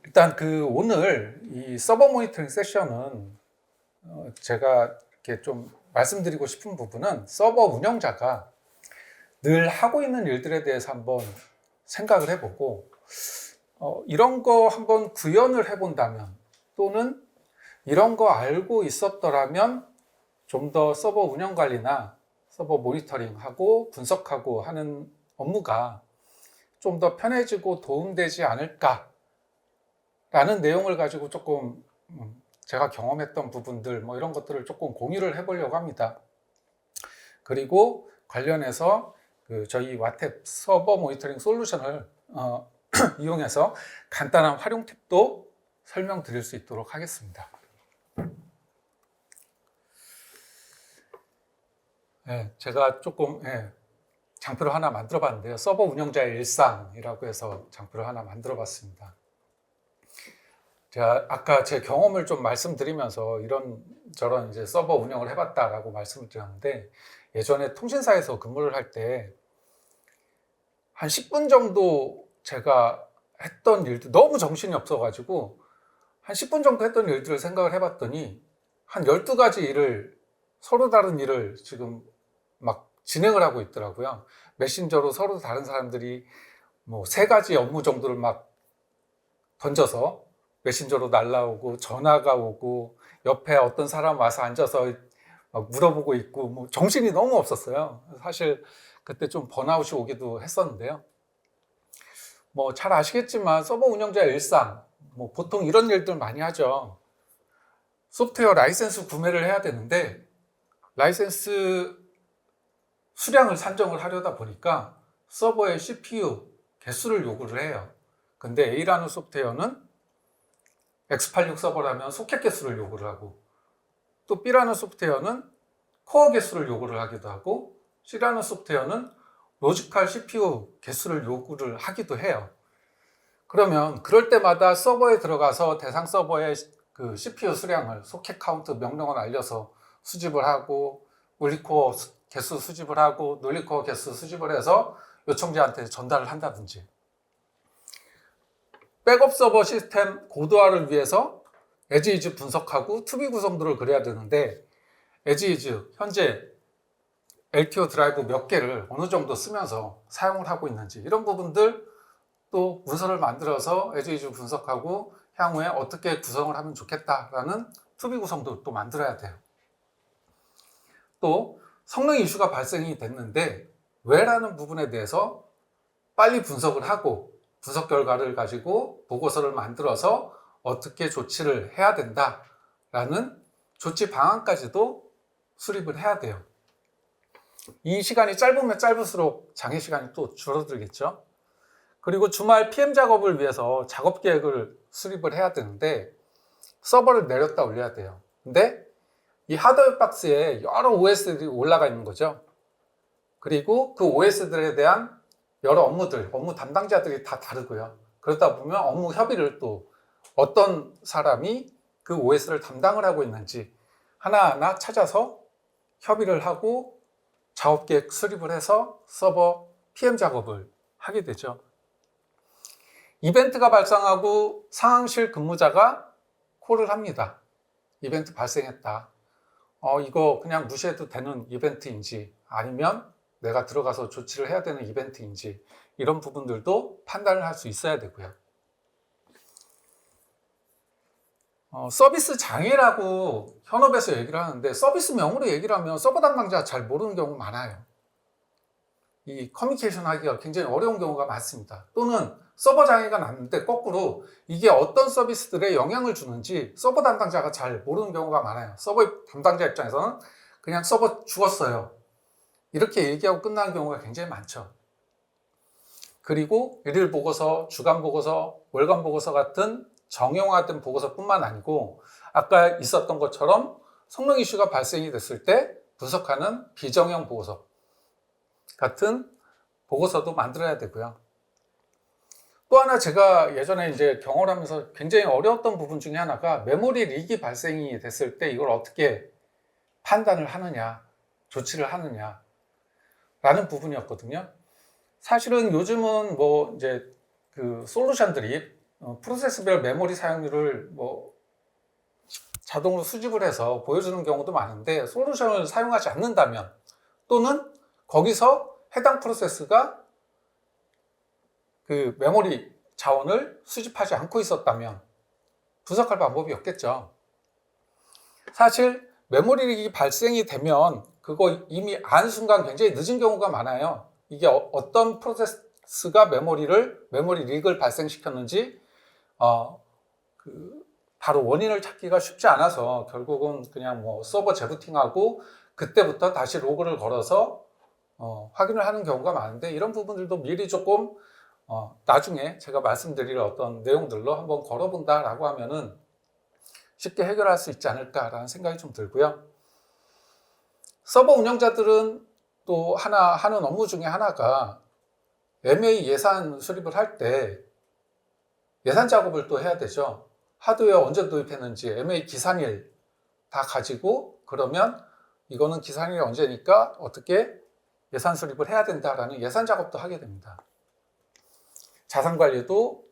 일단 오늘 이 서버 모니터링 세션은 제가 이렇게 좀 말씀드리고 싶은 부분은 서버 운영자가 늘 하고 있는 일들에 대해서 한번 생각을 해보고 이런 거 한번 구현을 해본다면 또는 이런 거 알고 있었더라면 좀 더 서버 운영 관리나 서버 모니터링하고 분석하고 하는 업무가 좀 더 편해지고 도움되지 않을까 라는 내용을 가지고 조금 제가 경험했던 부분들 이런 것들을 조금 공유를 해보려고 합니다. 그리고 관련해서 저희 와탭 서버 모니터링 솔루션을 이용해서 간단한 활용 팁도 설명드릴 수 있도록 하겠습니다. 제가 조금 장표를 하나 만들어 봤는데요. 서버 운영자의 일상이라고 해서 장표를 하나 만들어 봤습니다. 제가 아까 제 경험을 좀 말씀드리면서 이런저런 이제 서버 운영을 해봤다라고 말씀을 드렸는데, 예전에 통신사에서 근무를 할 때 한 10분 정도 제가 했던 일들, 너무 정신이 없어가지고 한 10분 정도 했던 일들을 생각을 해봤더니 한 12가지 일을, 서로 다른 일을 지금 막 진행을 하고 있더라고요. 메신저로 서로 다른 사람들이 3가지 업무 정도를 막 던져서 메신저로 날라오고, 전화가 오고, 옆에 어떤 사람 와서 앉아서 막 물어보고 있고, 정신이 너무 없었어요. 사실 그때 좀 번아웃이 오기도 했었는데요. 잘 아시겠지만 서버 운영자의 일상, 보통 이런 일들 많이 하죠. 소프트웨어 라이센스 구매를 해야 되는데 라이센스 수량을 산정을 하려다 보니까 서버의 CPU 개수를 요구를 해요. 근데 A라는 소프트웨어는 x86 서버라면 소켓 개수를 요구를 하고, 또 B라는 소프트웨어는 코어 개수를 요구를 하기도 하고, C라는 소프트웨어는 로지컬 CPU 개수를 요구를 하기도 해요. 그러면 그럴 때마다 서버에 들어가서 대상 서버의 그 CPU 수량을 소켓 카운트 명령을 알려서 수집을 하고, 물리코어 개수 수집을 하고, 논리코어 개수 수집을 해서 요청자한테 전달을 한다든지, 백업 서버 시스템 고도화를 위해서 에지이즈 분석하고 투비 구성도를 그려야 되는데, 에지이즈 현재 LTO 드라이브 몇 개를 어느 정도 쓰면서 사용을 하고 있는지, 이런 부분들 또 문서를 만들어서 에지이즈 분석하고 향후에 어떻게 구성을 하면 좋겠다라는 투비 구성도 또 만들어야 돼요. 또 성능 이슈가 발생이 됐는데 왜라는 부분에 대해서 빨리 분석을 하고, 분석 결과를 가지고 보고서를 만들어서 어떻게 조치를 해야 된다라는 조치 방안까지도 수립을 해야 돼요. 이 시간이 짧으면 짧을수록 장애 시간이 또 줄어들겠죠. 그리고 주말 PM 작업을 위해서 작업 계획을 수립을 해야 되는데 서버를 내렸다 올려야 돼요. 근데 이 하드웨어 박스에 여러 OS들이 올라가 있는 거죠. 그리고 그 OS들에 대한 여러 업무들, 업무 담당자들이 다 다르고요. 그러다 보면 업무 협의를 또 어떤 사람이 그 OS를 담당을 하고 있는지 하나하나 찾아서 협의를 하고 작업 계획 수립을 해서 서버 PM 작업을 하게 되죠. 이벤트가 발생하고 상황실 근무자가 콜을 합니다. 이벤트 발생했다. 이거 그냥 무시해도 되는 이벤트인지 아니면 내가 들어가서 조치를 해야 되는 이벤트인지, 이런 부분들도 판단을 할 수 있어야 되고요. 서비스 장애라고 현업에서 얘기를 하는데, 서비스명으로 얘기를 하면 서버 담당자가 잘 모르는 경우가 많아요. 이 커뮤니케이션 하기가 굉장히 어려운 경우가 많습니다. 또는 서버 장애가 났는데 거꾸로 이게 어떤 서비스들에 영향을 주는지 서버 담당자가 잘 모르는 경우가 많아요. 서버 담당자 입장에서는 그냥 서버 죽었어요, 이렇게 얘기하고 끝나는 경우가 굉장히 많죠. 그리고 일일 보고서, 주간 보고서, 월간 보고서 같은 정형화된 보고서뿐만 아니고 아까 있었던 것처럼 성능 이슈가 발생이 됐을 때 분석하는 비정형 보고서 같은 보고서도 만들어야 되고요. 또 하나 제가 예전에 이제 경험을 하면서 굉장히 어려웠던 부분 중에 하나가 메모리 리기 발생이 됐을 때 이걸 어떻게 판단을 하느냐, 조치를 하느냐 라는 부분이었거든요. 사실은 요즘은 이제 그 솔루션들이 프로세스별 메모리 사용률을 자동으로 수집을 해서 보여주는 경우도 많은데, 솔루션을 사용하지 않는다면, 또는 거기서 해당 프로세스가 그 메모리 자원을 수집하지 않고 있었다면 분석할 방법이 없겠죠. 사실 메모리 리익이 발생이 되면 그거 이미 안 순간 굉장히 늦은 경우가 많아요. 이게 어떤 프로세스가 메모리 리익을 발생시켰는지 바로 원인을 찾기가 쉽지 않아서 결국은 그냥 서버 재부팅하고 그때부터 다시 로그를 걸어서 확인을 하는 경우가 많은데, 이런 부분들도 미리 조금 나중에 제가 말씀드릴 어떤 내용들로 한번 걸어본다라고 하면은 쉽게 해결할 수 있지 않을까라는 생각이 좀 들고요. 서버 운영자들은 또 하는 업무 중에 하나가 MA 예산 수립을 할 때 예산 작업을 또 해야 되죠. 하드웨어 언제 도입했는지 MA 기산일 다 가지고, 그러면 이거는 기산일이 언제니까 어떻게 예산 수립을 해야 된다라는 예산 작업도 하게 됩니다. 자산 관리도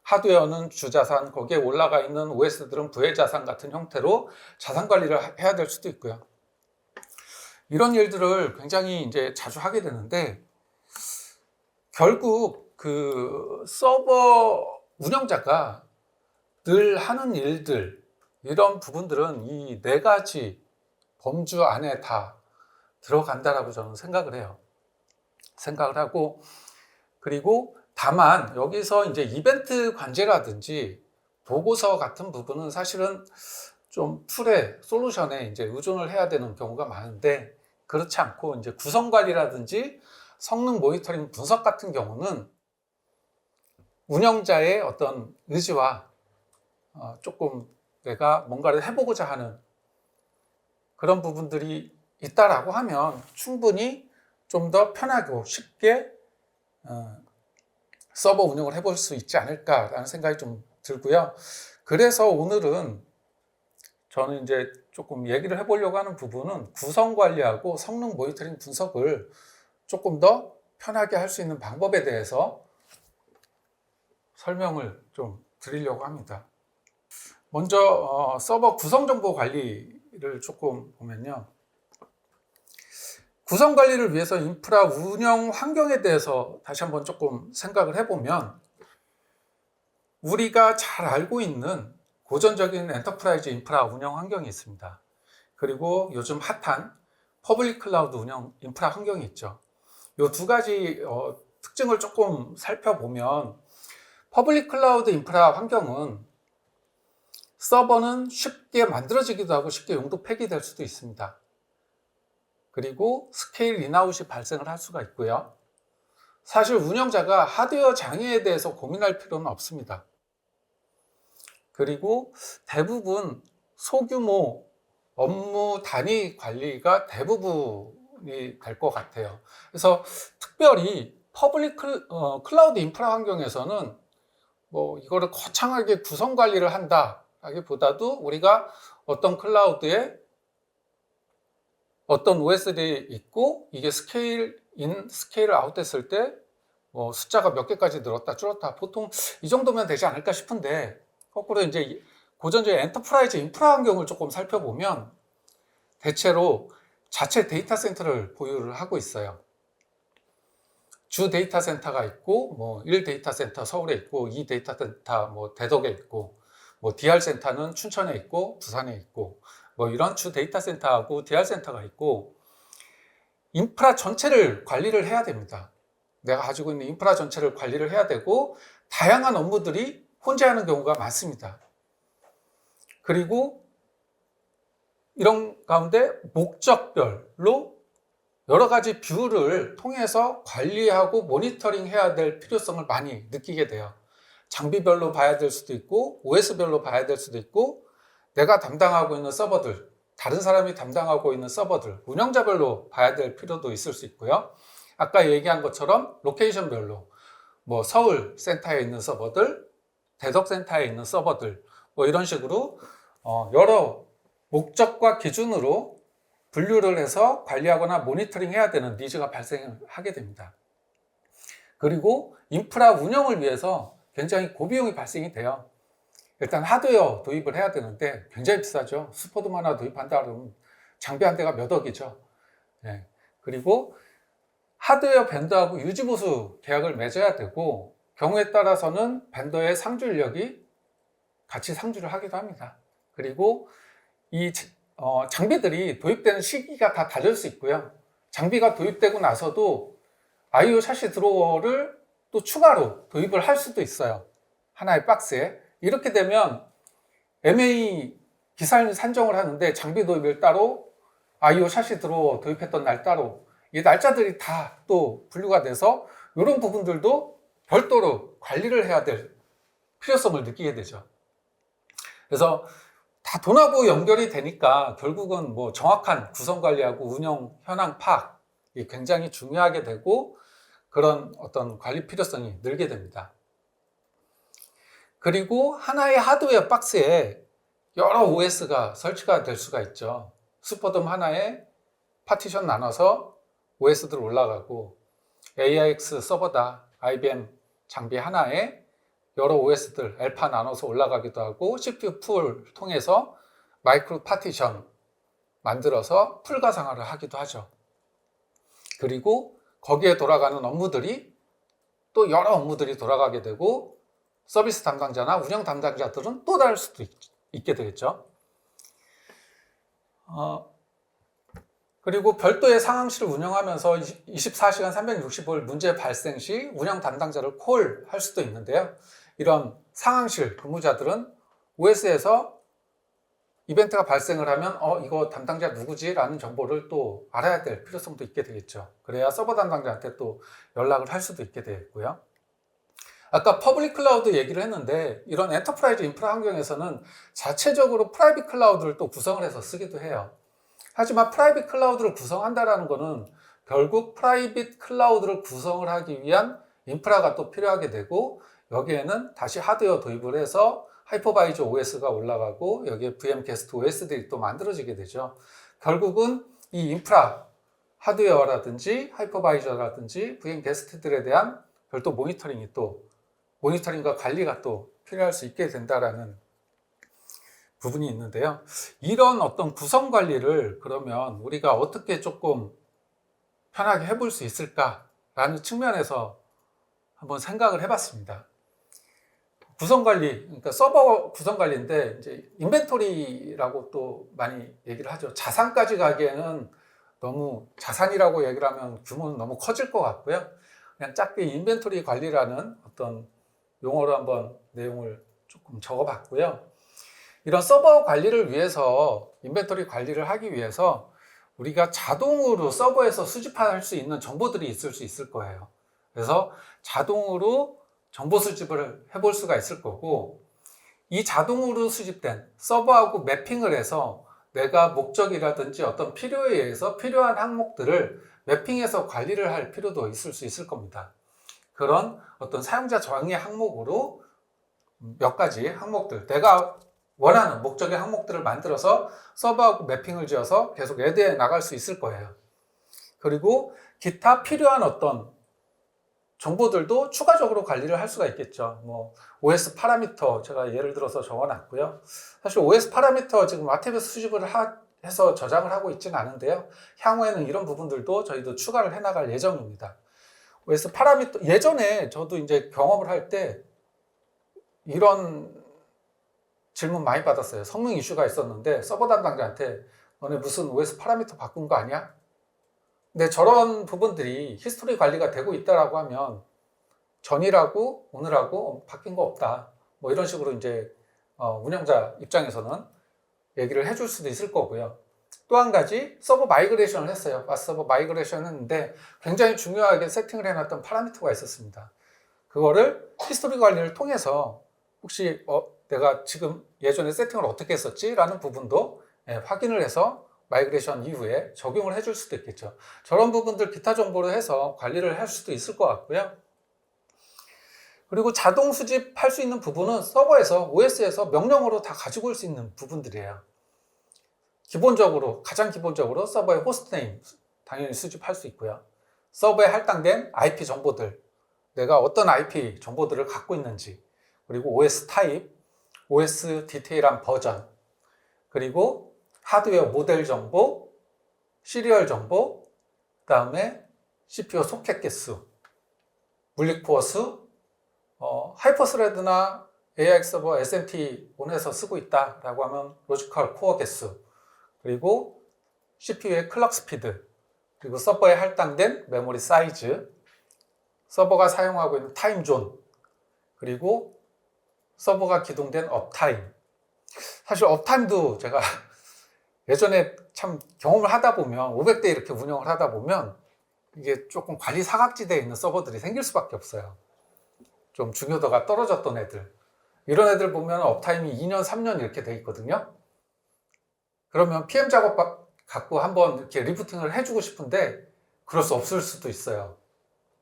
하드웨어는 주자산, 거기에 올라가 있는 OS들은 부해자산 같은 형태로 자산 관리를 해야 될 수도 있고요. 이런 일들을 굉장히 이제 자주 하게 되는데, 결국 그 서버 운영자가 늘 하는 일들, 이런 부분들은 이 4가지 범주 안에 다 들어간다라고 저는 생각을 해요. 생각을 하고, 그리고 다만 여기서 이제 이벤트 관제라든지 보고서 같은 부분은 사실은 좀 툴에, 솔루션에 이제 의존을 해야 되는 경우가 많은데, 그렇지 않고 이제 구성 관리라든지 성능 모니터링 분석 같은 경우는 운영자의 어떤 의지와 조금 내가 뭔가를 해보고자 하는 그런 부분들이 있다라고 하면 충분히 좀 더 편하고 쉽게 서버 운영을 해볼 수 있지 않을까라는 생각이 좀 들고요. 그래서 오늘은 저는 이제 조금 얘기를 해보려고 하는 부분은 구성 관리하고 성능 모니터링 분석을 조금 더 편하게 할 수 있는 방법에 대해서 설명을 좀 드리려고 합니다. 먼저 서버 구성 정보 관리를 조금 보면요. 구성 관리를 위해서 인프라 운영 환경에 대해서 다시 한번 조금 생각을 해보면, 우리가 잘 알고 있는 고전적인 엔터프라이즈 인프라 운영 환경이 있습니다. 그리고 요즘 핫한 퍼블릭 클라우드 운영 인프라 환경이 있죠. 이 2가지 특징을 조금 살펴보면, 퍼블릭 클라우드 인프라 환경은 서버는 쉽게 만들어지기도 하고 쉽게 용도 폐기될 수도 있습니다. 그리고 스케일 인아웃이 발생을 할 수가 있고요. 사실 운영자가 하드웨어 장애에 대해서 고민할 필요는 없습니다. 그리고 대부분 소규모 업무 단위 관리가 대부분이 될 것 같아요. 그래서 특별히 퍼블릭 클라우드 인프라 환경에서는 이거를 거창하게 구성 관리를 한다라기보다도 우리가 어떤 클라우드에 어떤 OS들이 있고 이게 스케일 인, 스케일 아웃 됐을 때 숫자가 몇 개까지 늘었다 줄었다, 보통 이 정도면 되지 않을까 싶은데, 거꾸로 이제 고전적인 엔터프라이즈 인프라 환경을 조금 살펴보면 대체로 자체 데이터 센터를 보유를 하고 있어요. 주 데이터 센터가 있고, 1 데이터 센터 서울에 있고, 2 데이터 센터 대덕에 있고, DR 센터는 춘천에 있고, 부산에 있고, 이런 주 데이터 센터하고 DR 센터가 있고, 인프라 전체를 관리를 해야 됩니다. 내가 가지고 있는 인프라 전체를 관리를 해야 되고, 다양한 업무들이 혼재하는 경우가 많습니다. 그리고 이런 가운데 목적별로 여러 가지 뷰를 통해서 관리하고 모니터링 해야 될 필요성을 많이 느끼게 돼요. 장비별로 봐야 될 수도 있고, OS별로 봐야 될 수도 있고, 내가 담당하고 있는 서버들, 다른 사람이 담당하고 있는 서버들, 운영자별로 봐야 될 필요도 있을 수 있고요. 아까 얘기한 것처럼 로케이션별로, 서울 센터에 있는 서버들, 대덕 센터에 있는 서버들, 이런 식으로 여러 목적과 기준으로 분류를 해서 관리하거나 모니터링 해야 되는 니즈가 발생하게 됩니다. 그리고 인프라 운영을 위해서 굉장히 고비용이 발생이 돼요. 일단 하드웨어 도입을 해야 되는데 굉장히 비싸죠. 슈퍼돔 하나 도입한다 그러면 장비 한 대가 몇 억이죠. 예. 그리고 하드웨어 벤더하고 유지보수 계약을 맺어야 되고, 경우에 따라서는 벤더의 상주 인력이 같이 상주를 하기도 합니다. 그리고 이 장비들이 도입되는 시기가 다 다를 수 있고요. 장비가 도입되고 나서도 IO 샤시 드로어를 또 추가로 도입을 할 수도 있어요. 하나의 박스에. 이렇게 되면 MA 기사님 산정을 하는데 장비 도입을 따로, IO 샤시 드로어 도입했던 날 따로, 이 날짜들이 다 또 분류가 돼서 이런 부분들도 별도로 관리를 해야 될 필요성을 느끼게 되죠. 그래서 다 돈하고 연결이 되니까 결국은 뭐 정확한 구성 관리하고 운영 현황 파악이 굉장히 중요하게 되고, 그런 어떤 관리 필요성이 늘게 됩니다. 그리고 하나의 하드웨어 박스에 여러 OS가 설치가 될 수가 있죠. 슈퍼돔 하나에 파티션 나눠서 OS들 올라가고, AIX 서버다, IBM 장비 하나에 여러 OS들 알파 나눠서 올라가기도 하고, CPU 풀 통해서 마이크로 파티션 만들어서 풀 가상화를 하기도 하죠. 그리고 거기에 돌아가는 업무들이 또 여러 업무들이 돌아가게 되고, 서비스 담당자나 운영 담당자들은 또 다를 수도 있게 되겠죠. 그리고 별도의 상황실을 운영하면서 24시간 365일 문제 발생 시 운영 담당자를 콜할 수도 있는데요. 이런 상황실 근무자들은 OS에서 이벤트가 발생을 하면 이거 담당자 누구지? 라는 정보를 또 알아야 될 필요성도 있게 되겠죠. 그래야 서버 담당자한테 또 연락을 할 수도 있게 되겠고요. 아까 퍼블릭 클라우드 얘기를 했는데, 이런 엔터프라이즈 인프라 환경에서는 자체적으로 프라이빗 클라우드를 또 구성을 해서 쓰기도 해요. 하지만 프라이빗 클라우드를 구성한다라는 것은 결국 프라이빗 클라우드를 구성을 하기 위한 인프라가 또 필요하게 되고, 여기에는 다시 하드웨어 도입을 해서 하이퍼바이저 OS가 올라가고, 여기에 VM 게스트 OS들이 또 만들어지게 되죠. 결국은 이 인프라, 하드웨어라든지 하이퍼바이저라든지 VM 게스트들에 대한 별도 모니터링과 관리가 또 필요할 수 있게 된다라는 부분이 있는데요. 이런 어떤 구성 관리를 그러면 우리가 어떻게 조금 편하게 해볼 수 있을까라는 측면에서 한번 생각을 해봤습니다. 구성 관리, 그러니까 서버 구성 관리인데, 이제 인벤토리라고 또 많이 얘기를 하죠. 자산까지 가기에는 너무, 자산이라고 얘기를 하면 규모는 너무 커질 것 같고요. 그냥 짧게 인벤토리 관리라는 어떤 용어로 한번 내용을 조금 적어봤고요. 이런 서버 관리를 위해서, 인벤토리 관리를 하기 위해서 우리가 자동으로 서버에서 수집할 수 있는 정보들이 있을 수 있을 거예요. 그래서 자동으로 정보 수집을 해볼 수가 있을 거고, 이 자동으로 수집된 서버하고 매핑을 해서 내가 목적이라든지 어떤 필요에 의해서 필요한 항목들을 매핑해서 관리를 할 필요도 있을 수 있을 겁니다. 그런 어떤 사용자 정의 항목으로 몇 가지 항목들, 내가 원하는 목적의 항목들을 만들어서 서버하고 매핑을 지어서 계속 애드해 나갈 수 있을 거예요. 그리고 기타 필요한 어떤 정보들도 추가적으로 관리를 할 수가 있겠죠. 뭐 OS 파라미터 제가 예를 들어서 적어놨고요. 사실 OS 파라미터 지금 RTBS 수집을 해서 저장을 하고 있지는 않은데요. 향후에는 이런 부분들도 저희도 추가를 해나갈 예정입니다. OS 파라미터, 예전에 저도 이제 경험을 할 때 이런 질문 많이 받았어요. 성능 이슈가 있었는데 서버 담당자한테 너네 무슨 OS 파라미터 바꾼 거 아니야? 근데 저런 부분들이 히스토리 관리가 되고 있다라고 하면 전이라고 오늘하고 바뀐 거 없다, 뭐 이런 식으로 이제 운영자 입장에서는 얘기를 해줄 수도 있을 거고요. 또 한 가지, 서버 마이그레이션을 했어요. 서버 마이그레이션 했는데 굉장히 중요하게 세팅을 해놨던 파라미터가 있었습니다. 그거를 히스토리 관리를 통해서 혹시 내가 지금 예전에 세팅을 어떻게 했었지? 라는 부분도 확인을 해서 마이그레이션 이후에 적용을 해줄 수도 있겠죠. 저런 부분들 기타 정보로 해서 관리를 할 수도 있을 것 같고요. 그리고 자동 수집할 수 있는 부분은 서버에서, OS에서 명령어로 다 가지고 올 수 있는 부분들이에요. 기본적으로, 가장 기본적으로 서버의 호스트네임 당연히 수집할 수 있고요. 서버에 할당된 IP 정보들, 내가 어떤 IP 정보들을 갖고 있는지, 그리고 OS 타입, OS 디테일한 버전, 그리고 하드웨어 모델 정보, 시리얼 정보, 그 다음에 CPU 소켓 개수, 물리코어 수, 하이퍼스레드나 AIX 서버 SMT 본에서 쓰고 있다라고 하면 로지컬 코어 개수, 그리고 CPU의 클럭 스피드, 그리고 서버에 할당된 메모리 사이즈, 서버가 사용하고 있는 타임존, 그리고 서버가 기동된 업타임. 사실 업타임도 제가 예전에 참 경험을 하다 보면 500대 이렇게 운영을 하다 보면 이게 조금 관리 사각지대에 있는 서버들이 생길 수밖에 없어요. 좀 중요도가 떨어졌던 애들. 이런 애들 보면 업타임이 2년, 3년 이렇게 돼 있거든요. 그러면 PM 작업 갖고 한번 이렇게 리부팅을 해주고 싶은데 그럴 수 없을 수도 있어요.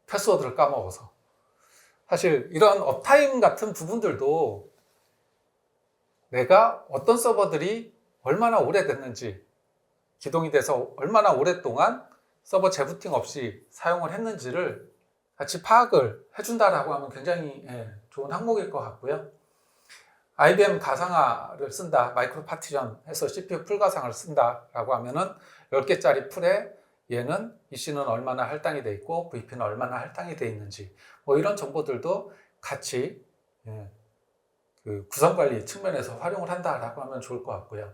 패스워드를 까먹어서. 사실 이런 업타임 같은 부분들도 내가 어떤 서버들이 얼마나 오래됐는지, 기동이 돼서 얼마나 오랫동안 서버 재부팅 없이 사용을 했는지를 같이 파악을 해준다라고 하면 굉장히 좋은 항목일 것 같고요. IBM 가상화를 쓴다, 마이크로 파티션 해서 CPU 풀 가상을 쓴다라고 하면은 10개짜리 풀에 얘는 EC는 얼마나 할당이 돼 있고 VP는 얼마나 할당이 돼 있는지 뭐 이런 정보들도 같이 그 구성관리 측면에서 활용을 한다라고 하면 좋을 것 같고요.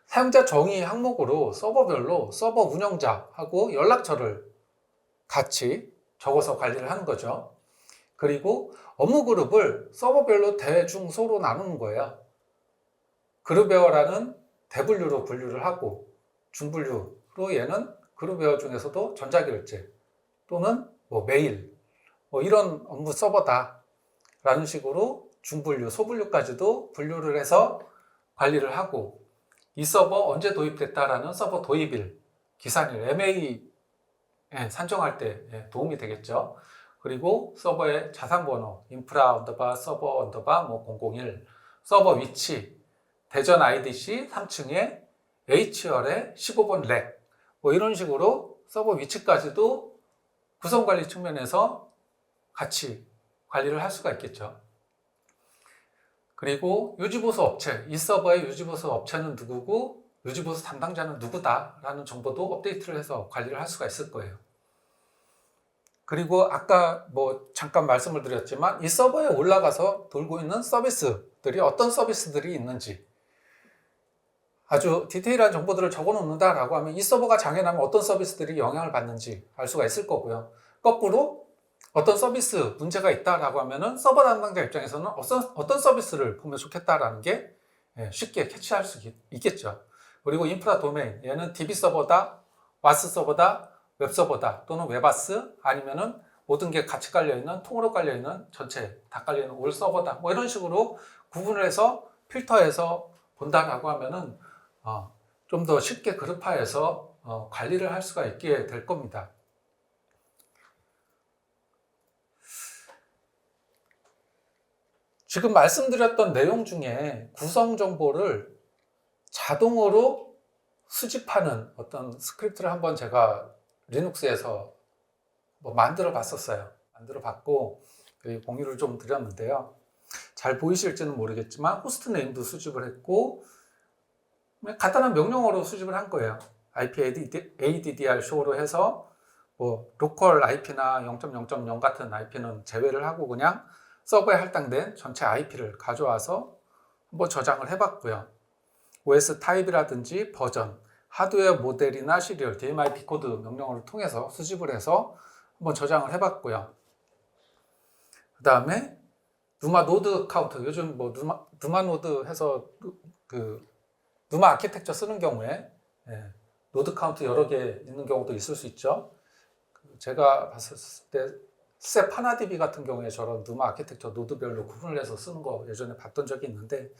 사용자 정의 항목으로 서버별로 서버 운영자하고 연락처를 같이 적어서 관리를 하는 거죠. 그리고 업무 그룹을 서버별로 대중소로 나누는 거예요. 그룹웨어라는 대분류로 분류를 하고 중분류로 얘는 그룹웨어 중에서도 전자결제 또는 뭐 메일 뭐 이런 업무 서버다 라는 식으로 중분류, 소분류까지도 분류를 해서 관리를 하고 이 서버 언제 도입됐다라는 서버 도입일, 기산일, MA 산정할 때 도움이 되겠죠. 그리고 서버의 자산번호, 인프라 언더바 서버 언더바 뭐 001, 서버 위치, 대전 IDC 3층에 H열에 15번 렉, 뭐 이런 식으로 서버 위치까지도 구성관리 측면에서 같이 관리를 할 수가 있겠죠. 그리고 유지보수 업체, 이 서버의 유지보수 업체는 누구고 유지보수 담당자는 누구다라는 정보도 업데이트를 해서 관리를 할 수가 있을 거예요. 그리고 아까 뭐 잠깐 말씀을 드렸지만 이 서버에 올라가서 돌고 있는 서비스들이 어떤 서비스들이 있는지 아주 디테일한 정보들을 적어 놓는다라고 하면 이 서버가 장애나면 어떤 서비스들이 영향을 받는지 알 수가 있을 거고요. 거꾸로 어떤 서비스 문제가 있다라고 하면은 서버 담당자 입장에서는 어떤 서비스를 보면 좋겠다라는 게 쉽게 캐치할 수 있겠죠. 그리고 인프라 도메인, 얘는 DB 서버다, 와스 서버다, 웹 서버다 또는 웹아스 아니면은 모든 게 같이 깔려있는 통으로 깔려있는 전체 다 깔려있는 올 서버다 뭐 이런 식으로 구분을 해서 필터해서 본다라고 하면은 좀 더 쉽게 그룹화해서 관리를 할 수가 있게 될 겁니다. 지금 말씀드렸던 내용 중에 구성 정보를 자동으로 수집하는 어떤 스크립트를 한번 제가 리눅스에서 만들어 봤었어요. 만들어 봤고 공유를 좀 드렸는데요. 잘 보이실지는 모르겠지만 호스트 네임도 수집을 했고 간단한 명령어로 수집을 한 거예요. IP ADDR show로 해서 뭐 로컬 IP나 0.0.0 같은 IP는 제외를 하고 그냥 서버에 할당된 전체 IP를 가져와서 한번 저장을 해봤고요. OS 타입이라든지 버전, 하드웨어 모델이나 시리얼, DMIP 코드 명령어를 통해서 수집을 해서 한번 저장을 해봤고요. 그 다음에 누마 노드 카운트, 요즘 뭐 누마 노드 해서 그 누마 아키텍처 쓰는 경우에 노드 카운트 여러 개 있는 경우도 있을 수 있죠. 제가 봤을 때 셋 파나DB 같은 경우에 저런 누마 아키텍처 노드별로 구분을 해서 쓰는 거 예전에 봤던 적이 있는데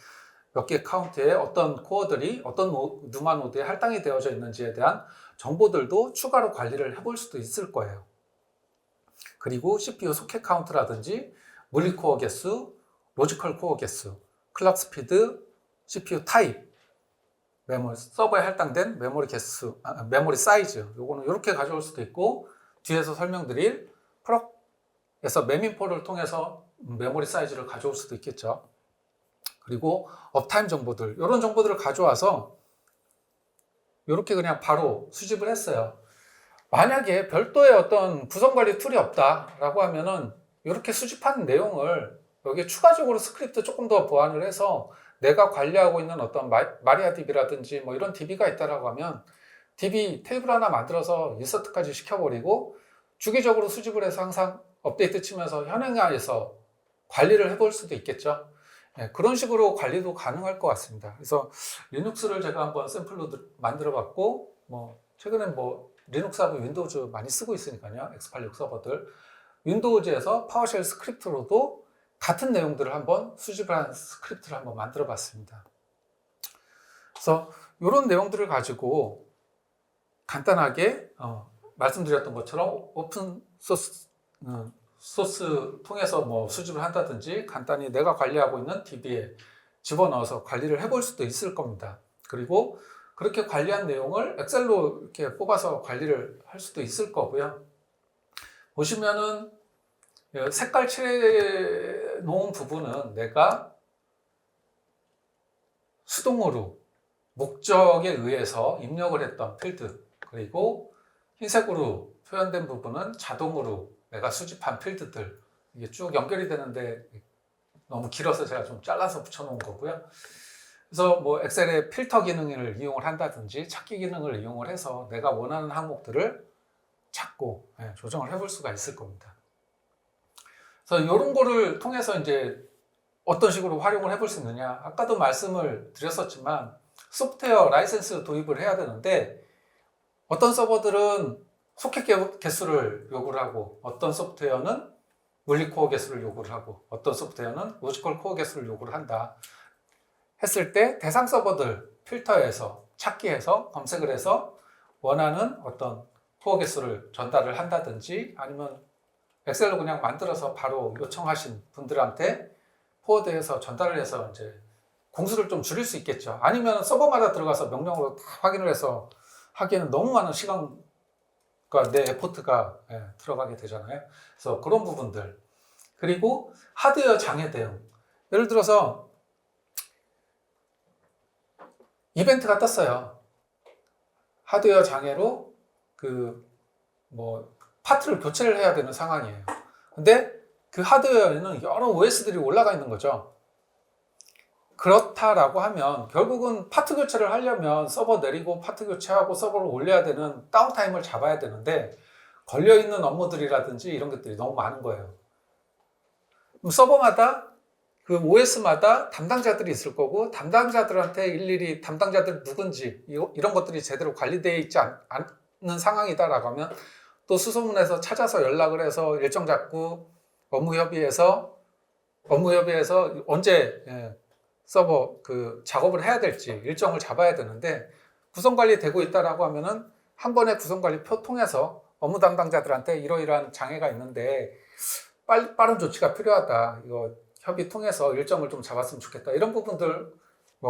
몇 개 카운트에 어떤 코어들이 어떤 누마 노드에 할당이 되어져 있는지에 대한 정보들도 추가로 관리를 해볼 수도 있을 거예요. 그리고 CPU 소켓 카운트라든지 물리코어 개수, 로지컬 코어 개수, 클럭 스피드, CPU 타입, 메모리, 서버에 할당된 메모리 개수, 메모리 사이즈, 요거는 이렇게 가져올 수도 있고 뒤에서 설명드릴 프록에서 메민포를 통해서 메모리 사이즈를 가져올 수도 있겠죠. 그리고 업타임 정보들, 이런 정보들을 가져와서 이렇게 그냥 바로 수집을 했어요. 만약에 별도의 어떤 구성관리 툴이 없다라고 하면은 이렇게 수집한 내용을 여기에 추가적으로 스크립트 조금 더 보완을 해서 내가 관리하고 있는 어떤 마리아DB라든지 뭐 이런 DB가 있다라고 하면 DB 테이블 하나 만들어서 인서트까지 시켜버리고 주기적으로 수집을 해서 항상 업데이트 치면서 현행화해서 관리를 해볼 수도 있겠죠. 네, 그런 식으로 관리도 가능할 것 같습니다. 그래서 리눅스를 제가 한번 샘플로 만들어 봤고, 뭐 최근엔 뭐 리눅스하고 윈도우즈 많이 쓰고 있으니까요. x86 서버들. 윈도우즈에서 파워쉘 스크립트로도 같은 내용들을 한번 수집을 한 스크립트를 한번 만들어 봤습니다. 그래서 이런 내용들을 가지고 간단하게 말씀드렸던 것처럼 오픈 소스 통해서 뭐 수집을 한다든지 간단히 내가 관리하고 있는 DB에 집어넣어서 관리를 해볼 수도 있을 겁니다. 그리고 그렇게 관리한 내용을 엑셀로 이렇게 뽑아서 관리를 할 수도 있을 거고요. 보시면은 색깔 칠해 놓은 부분은 내가 수동으로 목적에 의해서 입력을 했던 필드, 그리고 흰색으로 표현된 부분은 자동으로 내가 수집한 필드들, 이게 쭉 연결이 되는데 너무 길어서 제가 좀 잘라서 붙여놓은 거고요. 그래서 뭐 엑셀의 필터 기능을 이용을 한다든지 찾기 기능을 이용을 해서 내가 원하는 항목들을 찾고 조정을 해볼 수가 있을 겁니다. 그래서 이런 거를 통해서 이제 어떤 식으로 활용을 해볼 수 있느냐, 아까도 말씀을 드렸었지만 소프트웨어 라이센스 도입을 해야 되는데 어떤 서버들은 소켓 개수를 요구를 하고 어떤 소프트웨어는 물리코어 개수를 요구를 하고 어떤 소프트웨어는 로지컬 코어 개수를 요구를 한다 했을 때 대상 서버들 필터해서 찾기해서 검색을 해서 원하는 어떤 코어 개수를 전달을 한다든지 아니면 엑셀로 그냥 만들어서 바로 요청하신 분들한테 포워드해서 전달을 해서 이제 공수를 좀 줄일 수 있겠죠. 아니면 서버마다 들어가서 명령으로 다 확인을 해서 하기에는 너무 많은 시간과 내 에포트가 들어가게 되잖아요. 그래서 그런 부분들. 그리고 하드웨어 장애 대응. 예를 들어서 이벤트가 떴어요. 하드웨어 장애로 파트를 교체를 해야 되는 상황이에요. 근데 그 하드웨어에는 여러 OS들이 올라가 있는 거죠. 그렇다라고 하면 결국은 파트 교체를 하려면 서버 내리고 파트 교체하고 서버를 올려야 되는 다운타임을 잡아야 되는데 걸려있는 업무들이라든지 이런 것들이 너무 많은 거예요. 그럼 서버마다 그 OS마다 담당자들이 있을 거고 담당자들한테 일일이 담당자들 누군지 이런 것들이 제대로 관리되어 있지 않는 상황이다라고 하면 또 수소문해서 찾아서 연락을 해서 일정 잡고 업무 협의해서 언제 서버 작업을 해야 될지 일정을 잡아야 되는데 구성 관리되고 있다라고 하면은 한 번에 구성 관리표 통해서 업무 담당자들한테 이러이러한 장애가 있는데 빠른 조치가 필요하다. 이거 협의 통해서 일정을 좀 잡았으면 좋겠다. 이런 부분들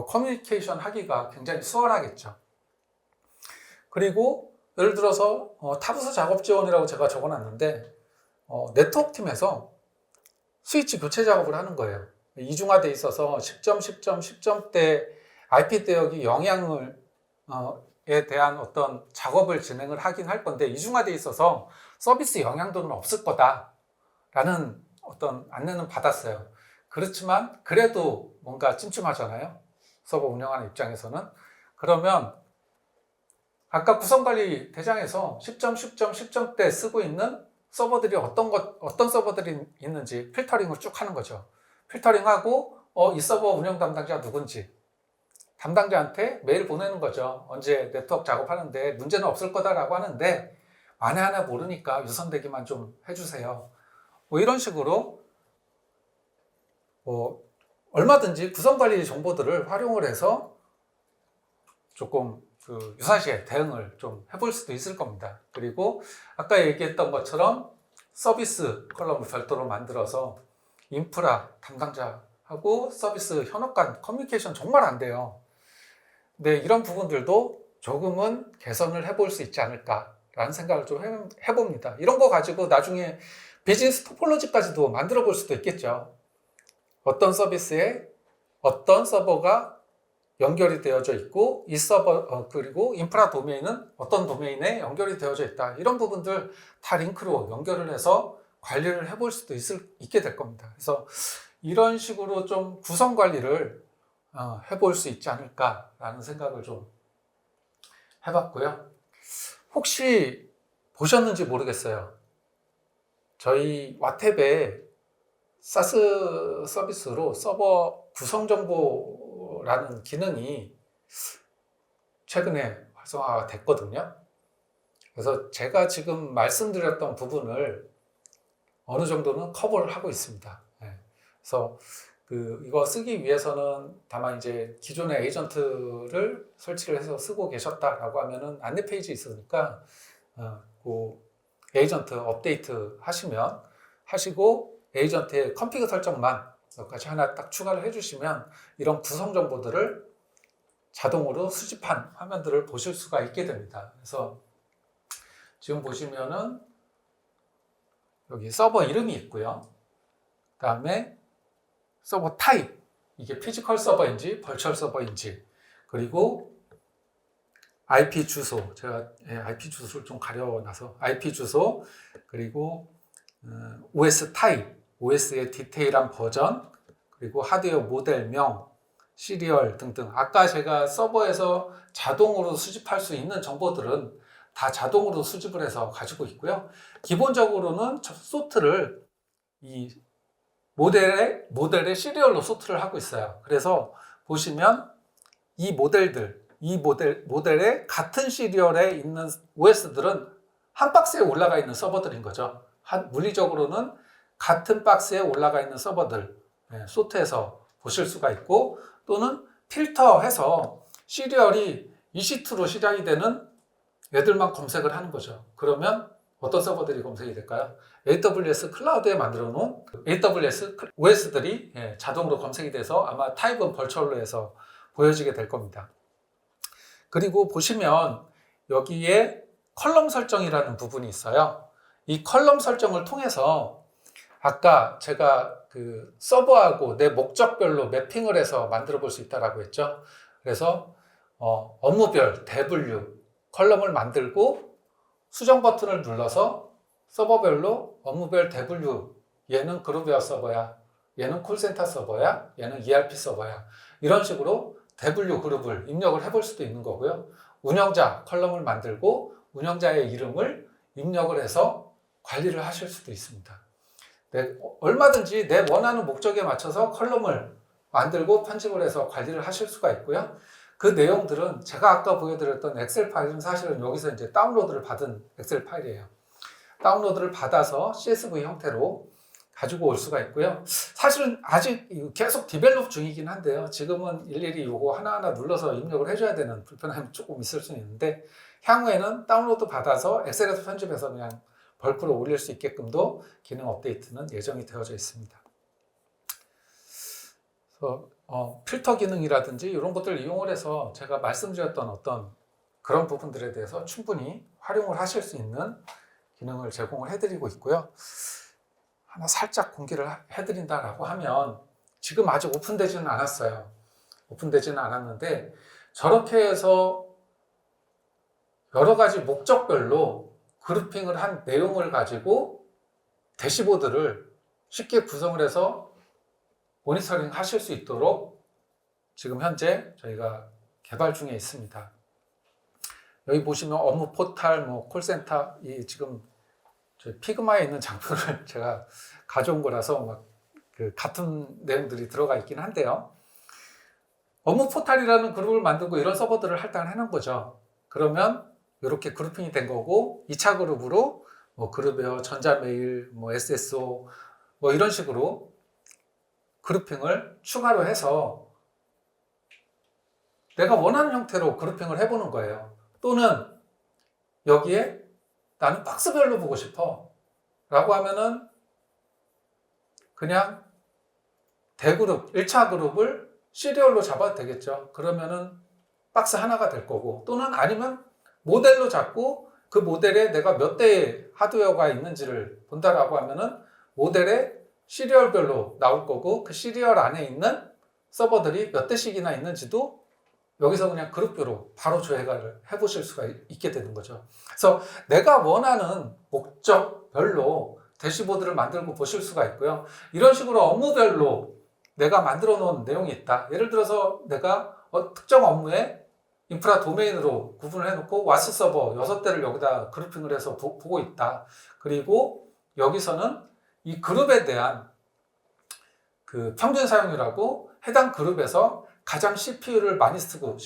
커뮤니케이션 하기가 굉장히 수월하겠죠. 그리고 예를 들어서 타부서 작업 지원이라고 제가 적어놨는데 네트워크 팀에서 스위치 교체 작업을 하는 거예요. 이중화돼 있어서 10점, 10점, 10점 대 IP 대역이 영향을 에 대한 어떤 작업을 진행을 하긴 할 건데 이중화돼 있어서 서비스 영향도는 없을 거다라는 어떤 안내는 받았어요. 그렇지만 그래도 뭔가 찜찜하잖아요. 서버 운영하는 입장에서는. 그러면 아까 구성관리 대장에서 10점, 10점, 10점 대 쓰고 있는 서버들이 어떤 서버들이 있는지 필터링을 쭉 하는 거죠. 필터링하고 이 서버 운영 담당자 누군지 담당자한테 메일 보내는 거죠. 언제 네트워크 작업하는데 문제는 없을 거다라고 하는데 만에 하나 모르니까 유선대기만 좀 해주세요. 이런 식으로 얼마든지 구성관리 정보들을 활용을 해서 조금 유사시에 대응을 좀 해볼 수도 있을 겁니다. 그리고 아까 얘기했던 것처럼 서비스 컬럼을 별도로 만들어서 인프라 담당자하고 서비스 현업 간 커뮤니케이션 정말 안 돼요. 근데 이런 부분들도 조금은 개선을 해볼 수 있지 않을까라는 생각을 좀 해봅니다. 이런 거 가지고 나중에 비즈니스 토폴로지까지도 만들어 볼 수도 있겠죠. 어떤 서비스에 어떤 서버가 연결이 되어져 있고 이 서버 그리고 인프라 도메인은 어떤 도메인에 연결이 되어져 있다. 이런 부분들 다 링크로 연결을 해서 관리를 해볼 수도 있게 될 겁니다. 그래서 이런 식으로 좀 구성 관리를 해볼 수 있지 않을까라는 생각을 좀 해봤고요. 혹시 보셨는지 모르겠어요. 저희 와탭에 사스 서비스로 서버 구성 정보라는 기능이 최근에 활성화가 됐거든요. 그래서 제가 지금 말씀드렸던 부분을 어느 정도는 커버를 하고 있습니다. 그래서 이거 쓰기 위해서는 다만 이제 기존의 에이전트를 설치를 해서 쓰고 계셨다라고 하면은 안내 페이지 있으니까 그 에이전트 업데이트 하시고 에이전트의 컨피그 설정만 몇 가지 하나 딱 추가를 해주시면 이런 구성 정보들을 자동으로 수집한 화면들을 보실 수가 있게 됩니다. 그래서 지금 보시면은 여기 서버 이름이 있고요. 그 다음에 서버 타입, 이게 피지컬 서버인지 벌추얼 서버인지, 그리고 IP 주소, 제가 IP 주소를 좀 가려놔서 IP 주소, 그리고 OS 타입, OS의 디테일한 버전, 그리고 하드웨어 모델명, 시리얼 등등. 아까 제가 서버에서 자동으로 수집할 수 있는 정보들은 다 자동으로 수집을 해서 가지고 있고요. 기본적으로는 소트를 이 모델의 시리얼로 소트를 하고 있어요. 그래서 보시면 이 모델의 같은 시리얼에 있는 OS들은 한 박스에 올라가 있는 서버들인 거죠. 물리적으로는 같은 박스에 올라가 있는 서버들 소트해서 보실 수가 있고, 또는 필터해서 시리얼이 EC2로 시작이 되는 애들만 검색을 하는 거죠. 그러면 어떤 서버들이 검색이 될까요? AWS 클라우드에 만들어 놓은 AWS OS들이 자동으로 검색이 돼서 아마 타입은 벌추얼로 해서 보여지게 될 겁니다. 그리고 보시면 여기에 컬럼 설정이라는 부분이 있어요. 이 컬럼 설정을 통해서 아까 제가 서버하고 내 목적별로 매핑을 해서 만들어 볼 수 있다고 했죠. 그래서 업무별 대분류 컬럼을 만들고 수정 버튼을 눌러서 서버별로 업무별 대분류, 얘는 그룹웨어 서버야, 얘는 콜센터 서버야, 얘는 ERP 서버야, 이런 식으로 대분류 그룹을 입력을 해볼 수도 있는 거고요. 운영자 컬럼을 만들고 운영자의 이름을 입력을 해서 관리를 하실 수도 있습니다. 얼마든지 내 원하는 목적에 맞춰서 컬럼을 만들고 편집을 해서 관리를 하실 수가 있고요. 그 내용들은 제가 아까 보여드렸던 엑셀 파일은 사실은 여기서 이제 다운로드를 받은 엑셀 파일이에요. 다운로드를 받아서 CSV 형태로 가지고 올 수가 있고요. 사실은 아직 계속 디벨롭 중이긴 한데요. 지금은 일일이 요거 하나하나 눌러서 입력을 해줘야 되는 불편함이 조금 있을 수는 있는데, 향후에는 다운로드 받아서 엑셀에서 편집해서 그냥 벌크로 올릴 수 있게끔도 기능 업데이트는 예정이 되어져 있습니다. 그래서 필터 기능이라든지 이런 것들을 이용을 해서 제가 말씀드렸던 어떤 그런 부분들에 대해서 충분히 활용을 하실 수 있는 기능을 제공을 해드리고 있고요. 하나 살짝 공개를 해드린다라고 하면, 지금 아직 오픈되지는 않았어요. 오픈되지는 않았는데, 저렇게 해서 여러 가지 목적별로 그룹핑을 한 내용을 가지고 대시보드를 쉽게 구성을 해서 모니터링 하실 수 있도록 지금 현재 저희가 개발 중에 있습니다. 여기 보시면 업무 포탈, 콜센터, 이 지금 저희 피그마에 있는 장표를 제가 가져온 거라서 같은 내용들이 들어가 있긴 한데요. 업무 포탈이라는 그룹을 만들고 이런 서버들을 할당을 해놓은 거죠. 그러면 이렇게 그룹핑이 된 거고, 2차 그룹으로 그룹웨어, 전자메일, SSO 이런 식으로 그룹핑을 추가로 해서 내가 원하는 형태로 그룹핑을 해보는 거예요. 또는 여기에 나는 박스별로 보고 싶어 라고 하면은 그냥 대그룹, 1차 그룹을 시리얼로 잡아도 되겠죠. 그러면은 박스 하나가 될 거고, 또는 아니면 모델로 잡고 그 모델에 내가 몇 대의 하드웨어가 있는지를 본다라고 하면은 모델에 시리얼별로 나올 거고 그 시리얼 안에 있는 서버들이 몇 대씩이나 있는지도 여기서 그냥 그룹별로 바로 조회를 해보실 수가 있게 되는 거죠. 그래서 내가 원하는 목적별로 대시보드를 만들고 보실 수가 있고요. 이런 식으로 업무별로 내가 만들어 놓은 내용이 있다. 예를 들어서 내가 특정 업무에 인프라 도메인으로 구분을 해놓고 와스 서버 6대를 여기다 그룹핑을 해서 보고 있다. 그리고 여기서는 이 그룹에 대한 그 평균 사용률하고 해당 그룹에서 가장 CPU를 많이 쓰고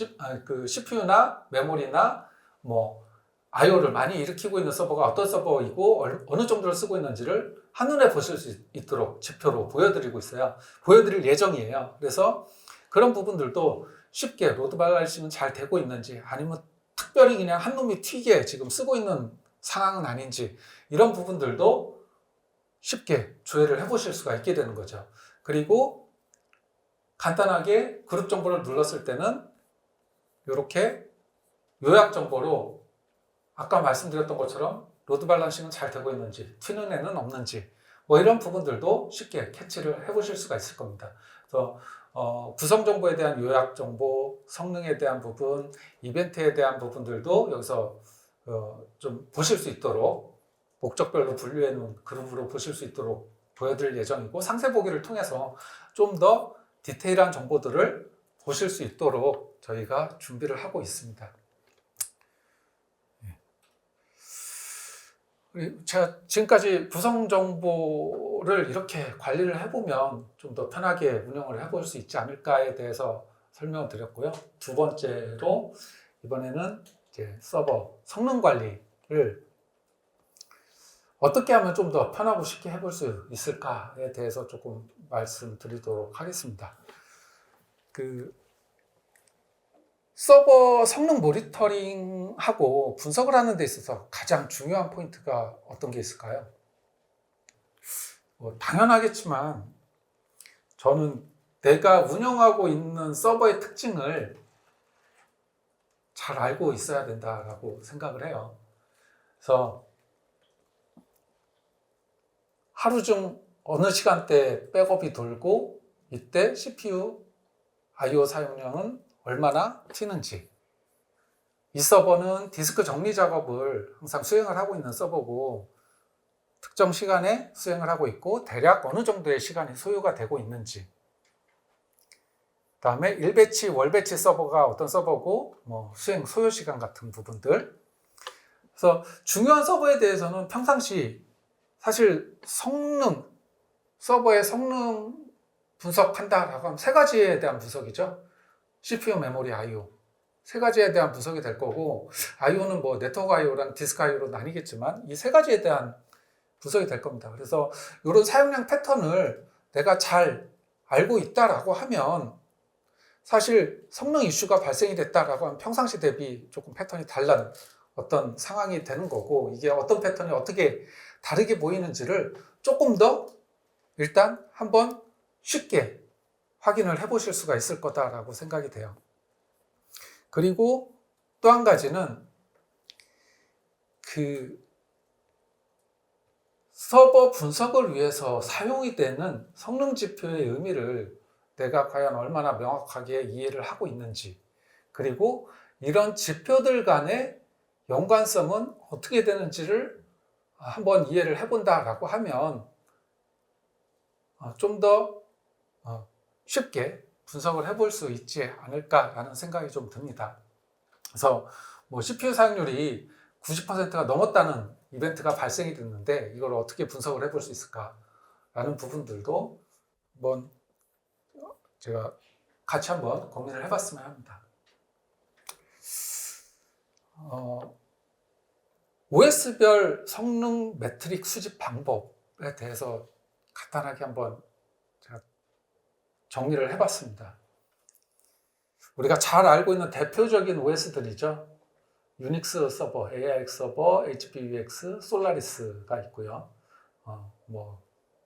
그 CPU나 메모리나 뭐 IO를 많이 일으키고 있는 서버가 어떤 서버이고 어느 정도를 쓰고 있는지를 한눈에 보실 수 있도록 지표로 보여드리고 있어요. 보여드릴 예정이에요. 그래서 그런 부분들도 쉽게 로드 발라리즘은 잘 되고 있는지 아니면 특별히 그냥 한 놈이 튀게 지금 쓰고 있는 상황은 아닌지 이런 부분들도 쉽게 조회를 해보실 수가 있게 되는 거죠. 그리고 간단하게 그룹 정보를 눌렀을 때는 이렇게 요약 정보로 아까 말씀드렸던 것처럼 로드 밸런싱은 잘 되고 있는지 튀는 애는 없는지 뭐 이런 부분들도 쉽게 캐치를 해보실 수가 있을 겁니다. 그래서 구성 정보에 대한 요약 정보, 성능에 대한 부분, 이벤트에 대한 부분들도 여기서 좀 보실 수 있도록 목적별로 분류해 놓은 그룹으로 보실 수 있도록 보여드릴 예정이고 상세 보기를 통해서 좀 더 디테일한 정보들을 보실 수 있도록 저희가 준비를 하고 있습니다. 제가 지금까지 구성 정보를 이렇게 관리를 해보면 좀 더 편하게 운영을 해볼 수 있지 않을까에 대해서 설명을 드렸고요. 두 번째로 이번에는 이제 서버 성능 관리를 어떻게 하면 좀 더 편하고 쉽게 해볼 수 있을까에 대해서 조금 말씀드리도록 하겠습니다. 그 서버 성능 모니터링하고 분석을 하는 데 있어서 가장 중요한 포인트가 어떤 게 있을까요? 당연하겠지만 저는 내가 운영하고 있는 서버의 특징을 잘 알고 있어야 된다라고 생각을 해요. 그래서 하루 중 어느 시간대에 백업이 돌고 이때 CPU, IO 사용량은 얼마나 튀는지, 이 서버는 디스크 정리 작업을 항상 수행을 하고 있는 서버고 특정 시간에 수행을 하고 있고 대략 어느 정도의 시간이 소요가 되고 있는지, 그 다음에 1배치, 월배치 서버가 어떤 서버고 뭐 수행 소요 시간 같은 부분들. 그래서 중요한 서버에 대해서는 평상시 사실 성능, 서버의 성능 분석한다라고 하면 세 가지에 대한 분석이죠. CPU, 메모리, IO. 세 가지에 대한 분석이 될 거고, IO는 뭐 네트워크 IO랑 디스크 IO로 나뉘겠지만 이 세 가지에 대한 분석이 될 겁니다. 그래서 이런 사용량 패턴을 내가 잘 알고 있다라고 하면 사실 성능 이슈가 발생이 됐다라고 하면 평상시 대비 조금 패턴이 다른 어떤 상황이 되는 거고, 이게 어떤 패턴이 어떻게 다르게 보이는지를 조금 더 일단 한번 쉽게 확인을 해보실 수가 있을 거다라고 생각이 돼요. 그리고 또 한 가지는 그 서버 분석을 위해서 사용이 되는 성능 지표의 의미를 내가 과연 얼마나 명확하게 이해를 하고 있는지, 그리고 이런 지표들 간의 연관성은 어떻게 되는지를 한번 이해를 해본다라고 하면 좀 더 쉽게 분석을 해볼 수 있지 않을까라는 생각이 좀 듭니다. 그래서 뭐 CPU 사용률이 90%가 넘었다는 이벤트가 발생이 됐는데 이걸 어떻게 분석을 해볼 수 있을까라는 부분들도 한번 제가 같이 한번 고민을 해봤으면 합니다. OS별 성능 매트릭 수집 방법에 대해서 간단하게 한번 제가 정리를 해봤습니다. 우리가 잘 알고 있는 대표적인 OS들이죠. 유닉스 서버, AIX 서버, HPUX, 솔라리스가 있고요. 뭐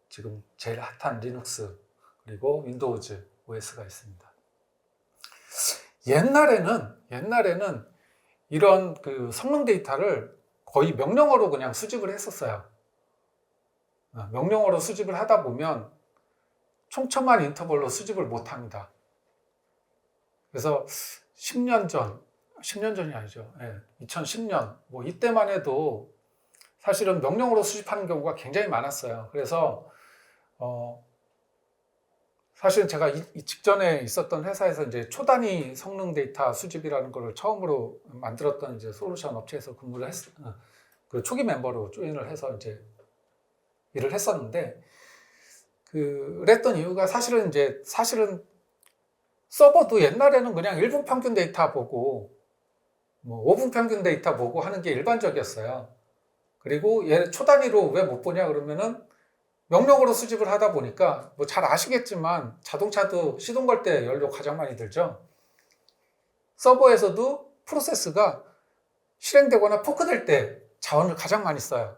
지금 제일 핫한 리눅스, 그리고 윈도우즈 OS가 있습니다. 옛날에는 이런 그 성능 데이터를 거의 명령어로 그냥 수집을 했었어요. 명령어로 수집을 하다 보면 촘촘한 인터벌로 수집을 못 합니다. 그래서 10년 전이 아니죠. 2010년, 뭐 이때만 해도 사실은 명령어로 수집하는 경우가 굉장히 많았어요. 그래서, 사실은 제가 이 직전에 있었던 회사에서 이제 초단위 성능 데이터 수집이라는 걸 처음으로 만들었던 이제 솔루션 업체에서 근무를 그 초기 멤버로 조인을 해서 이제 일을 했었는데, 그랬던 이유가 사실은 서버도 옛날에는 그냥 1분 평균 데이터 보고, 뭐 5분 평균 데이터 보고 하는 게 일반적이었어요. 그리고 얘 초단위로 왜 못 보냐 그러면은 명령어로 수집을 하다 보니까 뭐 잘 아시겠지만 자동차도 시동 걸 때 연료 가장 많이 들죠. 서버에서도 프로세스가 실행되거나 포크될 때 자원을 가장 많이 써요.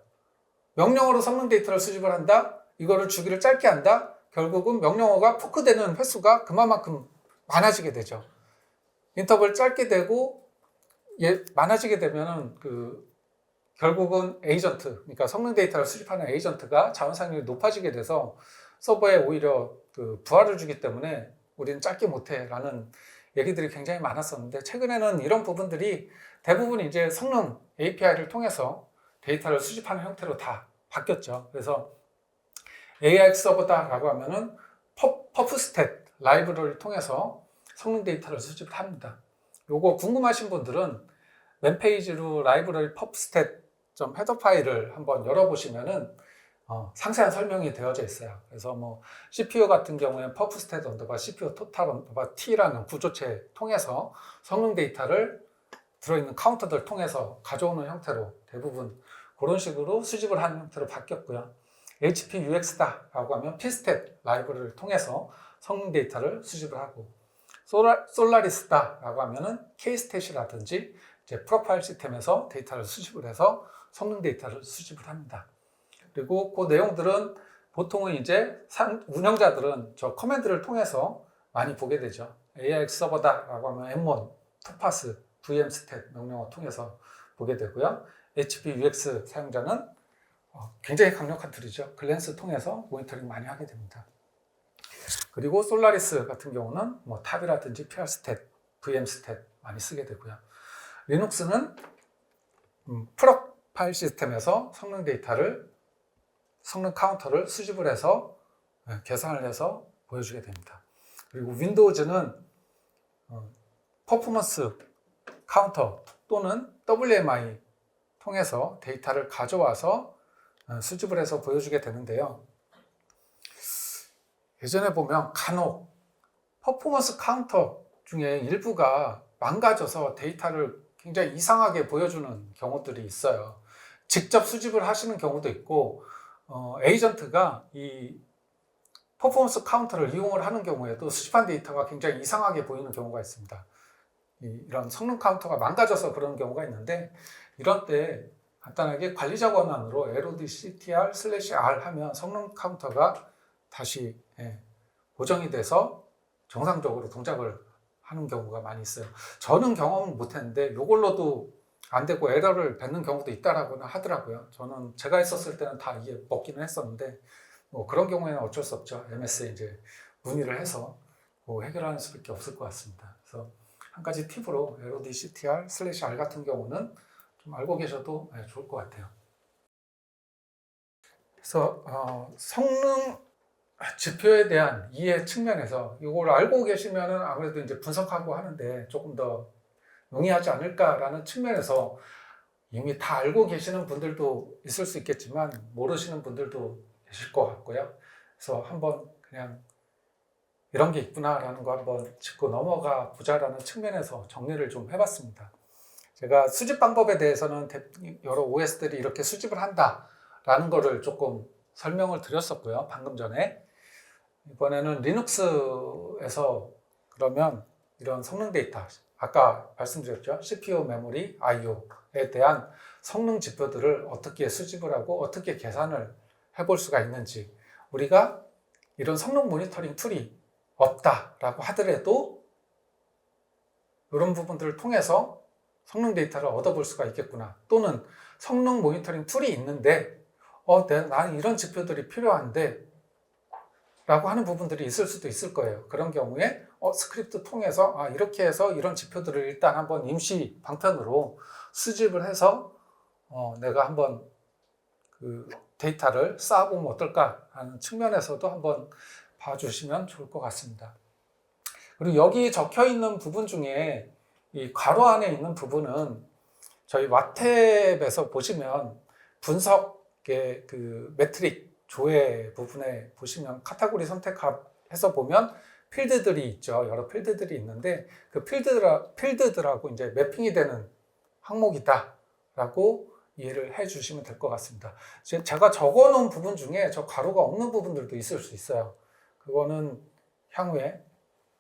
명령어로 성능 데이터를 수집을 한다. 이거를 주기를 짧게 한다. 결국은 명령어가 포크되는 횟수가 그만큼 많아지게 되죠. 인터벌 짧게 되고 많아지게 되면은 결국은 에이전트, 그러니까 성능 데이터를 수집하는 에이전트가 자원 사용률이 높아지게 돼서 서버에 오히려 부하를 주기 때문에 우리는 짧게 못해라는 얘기들이 굉장히 많았었는데, 최근에는 이런 부분들이 대부분 이제 성능 API를 통해서 데이터를 수집하는 형태로 다 바뀌었죠. 그래서 AIX 서버다라고 하면은 퍼프스탯 라이브러리를 통해서 성능 데이터를 수집을 합니다. 요거 궁금하신 분들은 웹페이지로 라이브러리 퍼프스탯 헤더 파일을 한번 열어보시면은 상세한 설명이 되어져 있어요. 그래서 뭐 CPU 같은 경우에는 퍼프스탯 언더바 CPU 토탈 언더바 T라는 구조체 통해서 성능 데이터를 들어있는 카운터들 통해서 가져오는 형태로 대부분 그런 식으로 수집을 하는 형태로 바뀌었고요. HP UX다라고 하면 Pstat 라이브러리를 통해서 성능 데이터를 수집을 하고, 솔라리스다라고 하면은 K스탯이라든지 이제 프로파일 시스템에서 데이터를 수집을 해서 성능 데이터를 수집을 합니다. 그리고 그 내용들은 보통은 이제 운영자들은 저 커맨드를 통해서 많이 보게 되죠. AIX 서버다라고 하면 M1, 토파스, vmstat 명령어 통해서 보게 되고요. HP UX 사용자는 굉장히 강력한 툴이죠. 글랜스 통해서 모니터링 많이 하게 됩니다. 그리고 솔라리스 같은 경우는 뭐 탑이라든지 PRstat, vmstat 많이 쓰게 되고요. 리눅스는 프로 파일 시스템에서 성능 데이터를, 성능 카운터를 수집을 해서 계산을 해서 보여주게 됩니다. 그리고 윈도우즈는 퍼포먼스 카운터 또는 WMI 통해서 데이터를 가져와서 수집을 해서 보여주게 되는데요. 예전에 보면 간혹 퍼포먼스 카운터 중에 일부가 망가져서 데이터를 굉장히 이상하게 보여주는 경우들이 있어요. 직접 수집을 하시는 경우도 있고, 에이전트가 이 퍼포먼스 카운터를 이용을 하는 경우에도 수집한 데이터가 굉장히 이상하게 보이는 경우가 있습니다. 이런 성능 카운터가 망가져서 그런 경우가 있는데, 이런 때 간단하게 관리자 권한으로 LODCTR/R 하면 성능 카운터가 다시 고정이 돼서 정상적으로 동작을 하는 경우가 많이 있어요. 저는 경험은 못했는데 이걸로도 안 되고 에러를 뱉는 경우도 있다라고는 하더라고요. 저는 제가 있었을 때는 다 이게 먹기는 했었는데, 뭐 그런 경우에는 어쩔 수 없죠. MS에 이제 문의를 해서 해결하는 수밖에 없을 것 같습니다. 그래서 한 가지 팁으로 LODCTR/R 같은 경우는 좀 알고 계셔도 좋을 것 같아요. 그래서 성능 지표에 대한 이해 측면에서 이걸 알고 계시면은 아무래도 이제 분석하고 하는데 조금 더 용이하지 않을까라는 측면에서 이미 다 알고 계시는 분들도 있을 수 있겠지만 모르시는 분들도 계실 것 같고요. 그래서 한번 그냥 이런 게 있구나라는 거 한번 짚고 넘어가 보자라는 측면에서 정리를 좀 해봤습니다. 제가 수집 방법에 대해서는 여러 OS들이 이렇게 수집을 한다라는 거를 조금 설명을 드렸었고요. 방금 전에. 이번에는 리눅스에서 그러면 이런 성능 데이터, 아까 말씀드렸죠. CPU, 메모리, IO에 대한 성능 지표들을 어떻게 수집을 하고 어떻게 계산을 해볼 수가 있는지, 우리가 이런 성능 모니터링 툴이 없다라고 하더라도 이런 부분들을 통해서 성능 데이터를 얻어볼 수가 있겠구나. 또는 성능 모니터링 툴이 있는데 나는 이런 지표들이 필요한데 라고 하는 부분들이 있을 수도 있을 거예요. 그런 경우에 스크립트 통해서 이렇게 해서 이런 지표들을 일단 한번 임시 방편으로 수집을 해서 내가 한번 그 데이터를 쌓아보면 어떨까 하는 측면에서도 한번 봐주시면 좋을 것 같습니다. 그리고 여기 적혀 있는 부분 중에 이 괄호 안에 있는 부분은 저희 와탭에서 보시면 분석의 그 매트릭 조회 부분에 보시면 카테고리 선택해서 보면 필드들이 있죠. 여러 필드들이 있는데 그 필드들하고 이제 매핑이 되는 항목이다라고 이해를 해 주시면 될 것 같습니다. 제가 적어 놓은 부분 중에 저 괄호가 없는 부분들도 있을 수 있어요. 그거는 향후에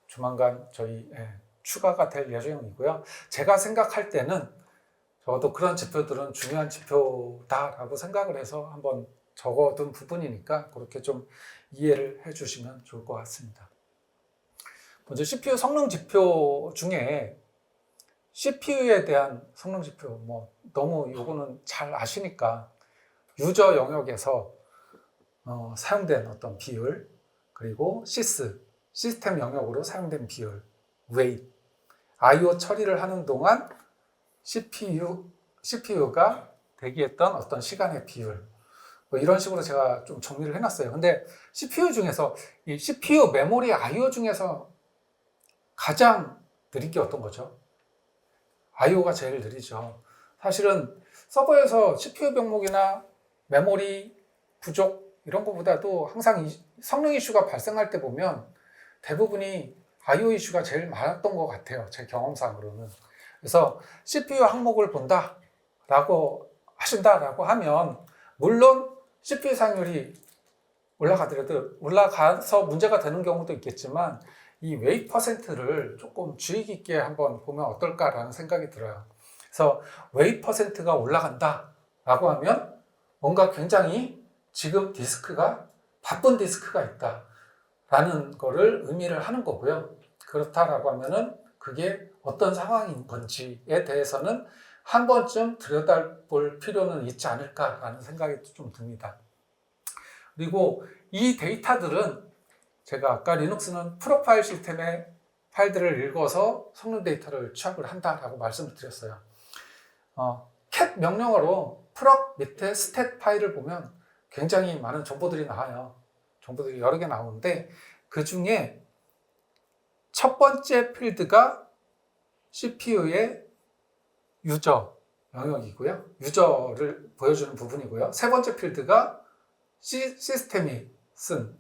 조만간 저희 추가가 될 예정이고요. 제가 생각할 때는 적어도 그런 지표들은 중요한 지표다라고 생각을 해서 한번 적어둔 부분이니까 그렇게 좀 이해를 해 주시면 좋을 것 같습니다. 먼저 CPU 성능 지표 중에 CPU에 대한 성능 지표, 너무 요거는 잘 아시니까 유저 영역에서 사용된 어떤 비율, 그리고 시스템 영역으로 사용된 비율, 웨이트, I/O 처리를 하는 동안 CPU가 대기했던 어떤 시간의 비율, 이런 식으로 제가 좀 정리를 해놨어요. 근데 CPU 중에서 이 CPU 메모리 I/O 중에서 가장 느린 게 어떤 거죠? I/O가 제일 느리죠. 사실은 서버에서 CPU 병목이나 메모리 부족 이런 것보다도 항상 성능 이슈가 발생할 때 보면 대부분이 I/O 이슈가 제일 많았던 것 같아요. 제 경험상으로는. 그래서 CPU 항목을 본다라고 하신다라고 하면 물론 CPU 사용률이 올라가서 문제가 되는 경우도 있겠지만 이 웨이 퍼센트를 조금 주의 깊게 한번 보면 어떨까라는 생각이 들어요. 그래서 웨이 퍼센트가 올라간다라고 하면 뭔가 굉장히 지금 바쁜 디스크가 있다라는 거를 의미를 하는 거고요. 그렇다라고 하면은 그게 어떤 상황인 건지에 대해서는 한 번쯤 들여다볼 필요는 있지 않을까라는 생각이 좀 듭니다. 그리고 이 데이터들은 제가 아까 리눅스는 프로파일 시스템의 파일들을 읽어서 성능 데이터를 취합을 한다라고 말씀을 드렸어요. cat 명령어로 프록 밑에 stat 파일을 보면 굉장히 많은 정보들이 나와요. 정보들이 여러 개 나오는데 그 중에 첫 번째 필드가 CPU의 유저 영역이고요. 유저를 보여주는 부분이고요. 세 번째 필드가 시스템이 쓴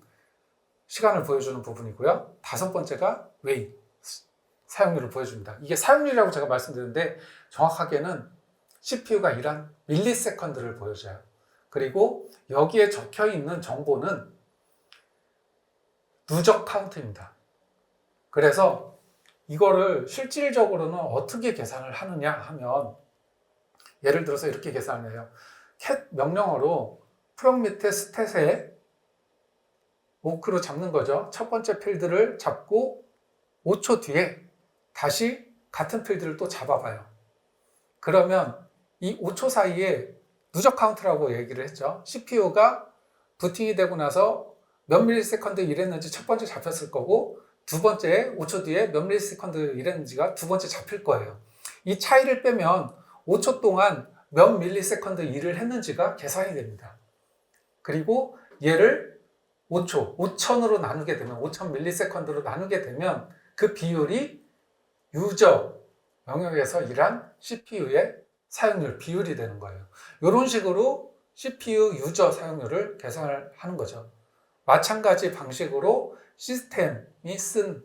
시간을 보여주는 부분이고요. 다섯 번째가 웨이, 사용률을 보여줍니다. 이게 사용률이라고 제가 말씀드렸는데 정확하게는 CPU가 일한 밀리세컨드를 보여줘요. 그리고 여기에 적혀 있는 정보는 누적 카운트입니다. 그래서 이거를 실질적으로는 어떻게 계산을 하느냐 하면 예를 들어서 이렇게 계산을 해요. cat 명령어로 프롬 밑에 스탯에 오크로 잡는 거죠. 첫 번째 필드를 잡고 5초 뒤에 다시 같은 필드를 또 잡아봐요. 그러면 이 5초 사이에 누적 카운트라고 얘기를 했죠. CPU가 부팅이 되고 나서 몇 밀리세컨드 일했는지 첫 번째 잡혔을 거고 두 번째 5초 뒤에 몇 밀리세컨드 일했는지가 두 번째 잡힐 거예요. 이 차이를 빼면 5초 동안 몇 밀리세컨드 일을 했는지가 계산이 됩니다. 그리고 얘를 5천으로 나누게 되면 5천 밀리세컨드로 나누게 되면 그 비율이 유저 영역에서 일한 CPU의 사용률 비율이 되는 거예요. 이런 식으로 CPU 유저 사용률을 계산을 하는 거죠. 마찬가지 방식으로 시스템이 쓴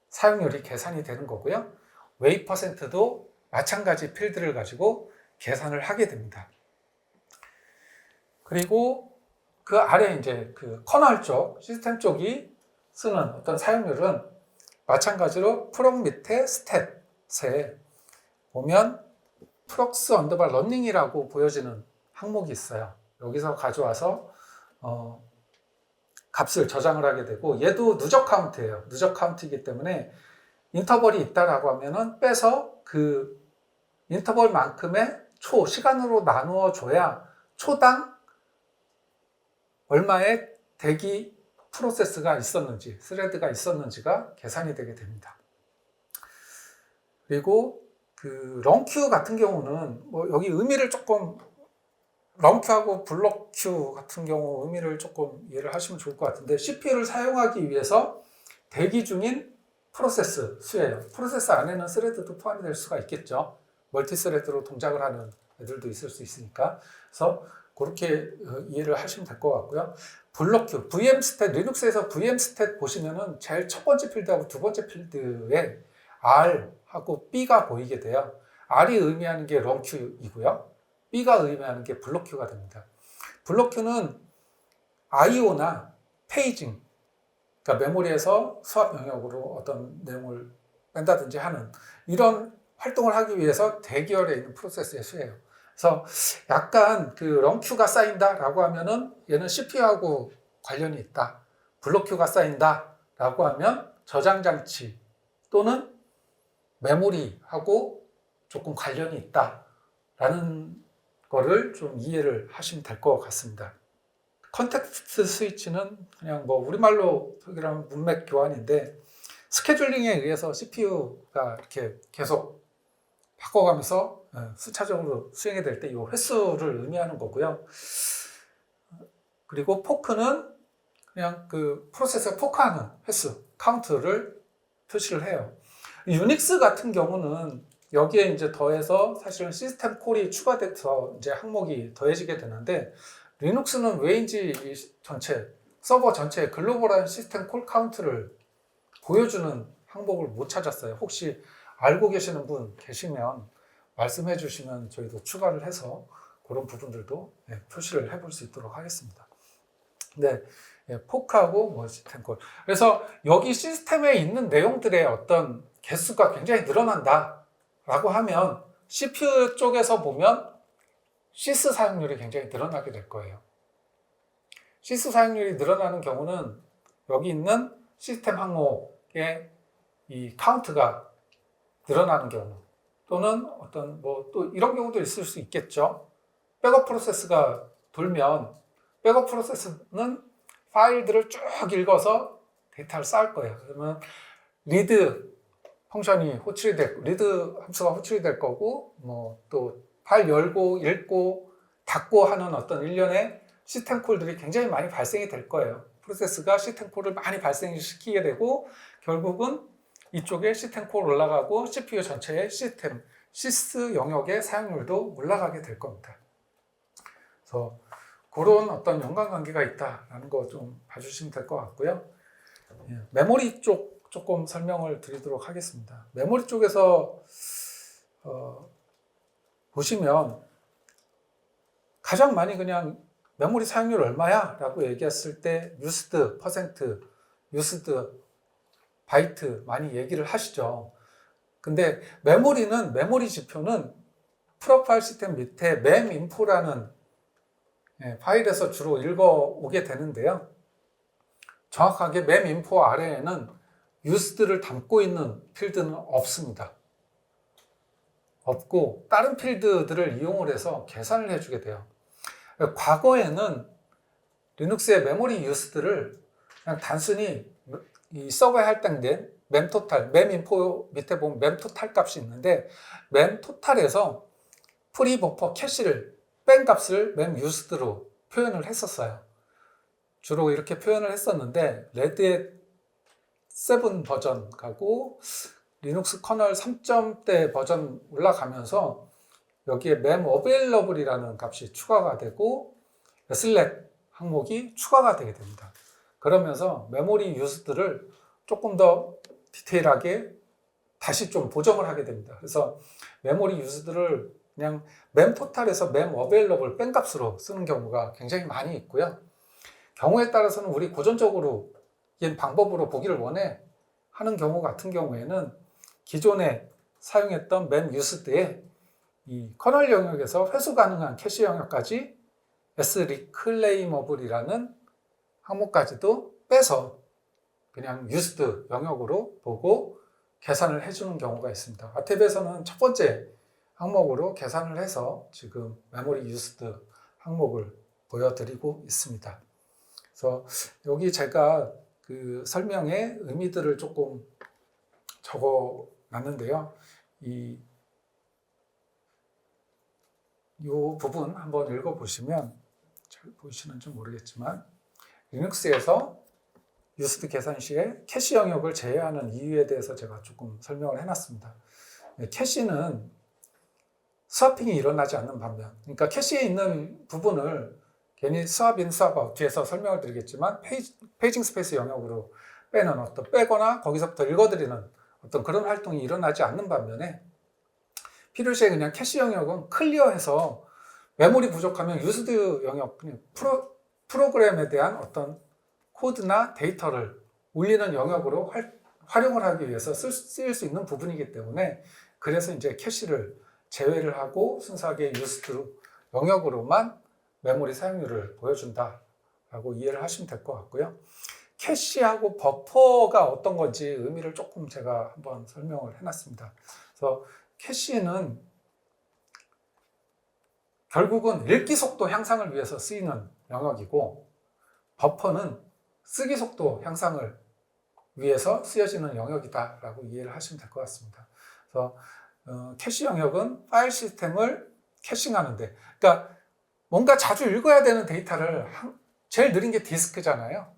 사용률이 계산이 되는 거고요. 웨이 퍼센트도 마찬가지 필드를 가지고 계산을 하게 됩니다. 그리고 그 아래 이제 그 커널 쪽, 시스템 쪽이 쓰는 어떤 사용률은 마찬가지로 프롬 밑에 스탯에 보면 프록스 언더바 러닝이라고 보여지는 항목이 있어요. 여기서 가져와서 값을 저장을 하게 되고 얘도 누적 카운트예요. 누적 카운트이기 때문에 인터벌이 있다라고 하면은 빼서 그 인터벌만큼의 시간으로 나누어 줘야 초당 얼마의 대기 프로세스가 있었는지, 스레드가 있었는지가 계산이 되게 됩니다. 그리고 그 런큐 같은 경우는 뭐 여기 의미를 조금, 런큐하고 블럭큐 같은 경우 의미를 조금 이해를 하시면 좋을 것 같은데, CPU를 사용하기 위해서 대기 중인 프로세스 수예요. 프로세스 안에는 스레드도 포함이 될 수가 있겠죠. 멀티 스레드로 동작을 하는 애들도 있을 수 있으니까. 그래서 그렇게 이해를 하시면 될 것 같고요. 블럭큐, VM-스탯, 리눅스에서 VM-스탯 보시면은 제일 첫 번째 필드하고 두 번째 필드에 R하고 B가 보이게 돼요. R이 의미하는 게 런큐이고요. B가 의미하는 게 블럭큐가 됩니다. 블럭큐는 IO나 페이징, 그러니까 메모리에서 수압 영역으로 어떤 내용을 뺀다든지 하는 이런 활동을 하기 위해서 대기열에 있는 프로세스의 수예요. 그래서 약간 그 런큐가 쌓인다라고 하면은 얘는 CPU하고 관련이 있다. 블럭큐가 쌓인다라고 하면 저장 장치 또는 메모리하고 조금 관련이 있다라는 거를 좀 이해를 하시면 될 것 같습니다. 컨텍스트 스위치는 그냥 뭐 우리말로 표기하면 문맥 교환인데, 스케줄링에 의해서 CPU가 이렇게 계속 바꿔가면서 수차적으로 수행이 될 때 이 횟수를 의미하는 거고요. 그리고 포크는 그냥 그 프로세서 포크하는 횟수, 카운트를 표시를 해요. 유닉스 같은 경우는 여기에 이제 더해서 사실은 시스템 콜이 추가돼서 이제 항목이 더해지게 되는데, 리눅스는 왜인지 이 전체 서버 전체에 글로벌한 시스템 콜 카운트를 보여주는 항목을 못 찾았어요. 혹시 알고 계시는 분 계시면 말씀해 주시면 저희도 추가를 해서 그런 부분들도 표시를 해볼 수 있도록 하겠습니다. 네, 포크하고 뭐 시스템 콜. 그래서 여기 시스템에 있는 내용들의 어떤 개수가 굉장히 늘어난다라고 하면 CPU 쪽에서 보면 시스 사용률이 굉장히 늘어나게 될 거예요. 시스 사용률이 늘어나는 경우는 여기 있는 시스템 항목의 이 카운트가 늘어나는 경우, 또는 어떤 뭐 또 이런 경우도 있을 수 있겠죠. 백업 프로세스가 돌면 백업 프로세스는 파일들을 쭉 읽어서 데이터를 쌓을 거예요. 그러면 리드 펑션이 호출이 될, 리드 함수가 호출이 될 거고, 뭐 또 파일 열고 읽고 닫고 하는 어떤 일련의 시스템 콜들이 굉장히 많이 발생이 될 거예요. 프로세스가 시스템 콜을 많이 발생시키게 되고, 결국은 이쪽에 시스템 콜 올라가고 CPU 전체의 시스템, 시스 영역의 사용률도 올라가게 될 겁니다. 그래서 그런 어떤 연관관계가 있다라는 거 좀 봐주시면 될 것 같고요. 메모리 쪽 조금 설명을 드리도록 하겠습니다. 메모리 쪽에서 보시면 가장 많이 그냥 메모리 사용률 얼마야? 라고 얘기했을 때 used 퍼센트, used 바이트 많이 얘기를 하시죠. 근데 메모리는, 메모리 지표는 프로파일 시스템 밑에 meminfo라는 파일에서 주로 읽어오게 되는데요. 정확하게 meminfo 아래에는 used를 담고 있는 필드는 없습니다. 없고 다른 필드들을 이용을 해서 계산을 해주게 돼요. 과거에는 리눅스의 메모리 used를 그냥 단순히 이 서버에 할당된 memtotal, meminfo 밑에 보면 memtotal 값이 있는데, memtotal에서 프리 버퍼 캐시를 뺀 값을 memused로 표현을 했었어요. 주로 이렇게 표현을 했었는데, 레드햇 7 버전 가고 리눅스 커널 3점대 버전 올라가면서 여기에 memAvailable이라는 값이 추가가 되고 슬랙 항목이 추가가 되게 됩니다. 그러면서 메모리 유스들을 조금 더 디테일하게 다시 좀 보정을 하게 됩니다. 그래서 메모리 유스들을 그냥 mem토탈에서 memAvailable 뺀 값으로 쓰는 경우가 굉장히 많이 있고요. 경우에 따라서는 우리 고전적으로 이 방법으로 보기를 원해 하는 경우 같은 경우에는 기존에 사용했던 memused의 이 커널 영역에서 회수 가능한 캐시 영역까지 sreclaimable이라는 항목까지도 빼서 그냥 used 영역으로 보고 계산을 해주는 경우가 있습니다. 아탭에서는 첫 번째 항목으로 계산을 해서 지금 메모리 유스드 항목을 보여드리고 있습니다. 그래서 여기 제가 그 설명의 의미들을 조금 적어 놨는데요. 이 부분 한번 읽어보시면 잘 보이시는지 모르겠지만 리눅스에서 유스드 계산 시에 캐시 영역을 제외하는 이유에 대해서 제가 조금 설명을 해놨습니다. 캐시는 스와핑이 일어나지 않는 반면, 그러니까 캐시에 있는 부분을 괜히 스왑인 스왑아웃 뒤에서 설명을 드리겠지만 페이징 스페이스 영역으로 빼거나 거기서부터 읽어드리는 어떤 그런 활동이 일어나지 않는 반면에 필요시에 그냥 캐시 영역은 클리어해서 메모리 부족하면 유스드 영역, 그냥 프로그램에 대한 어떤 코드나 데이터를 올리는 영역으로 활용을 하기 위해서 쓰일 수 있는 부분이기 때문에 그래서 이제 캐시를 제외를 하고 순수하게 유스드 영역으로만 메모리 사용률을 보여준다라고 이해를 하시면 될 것 같고요. 캐시하고 버퍼가 어떤 건지 의미를 조금 제가 한번 설명을 해놨습니다. 그래서 캐시는 결국은 읽기 속도 향상을 위해서 쓰이는 영역이고 버퍼는 쓰기 속도 향상을 위해서 쓰여지는 영역이다라고 이해를 하시면 될 것 같습니다. 그래서 캐시 영역은 파일 시스템을 캐싱하는데, 그러니까 뭔가 자주 읽어야 되는 데이터를 제일 느린 게 디스크잖아요.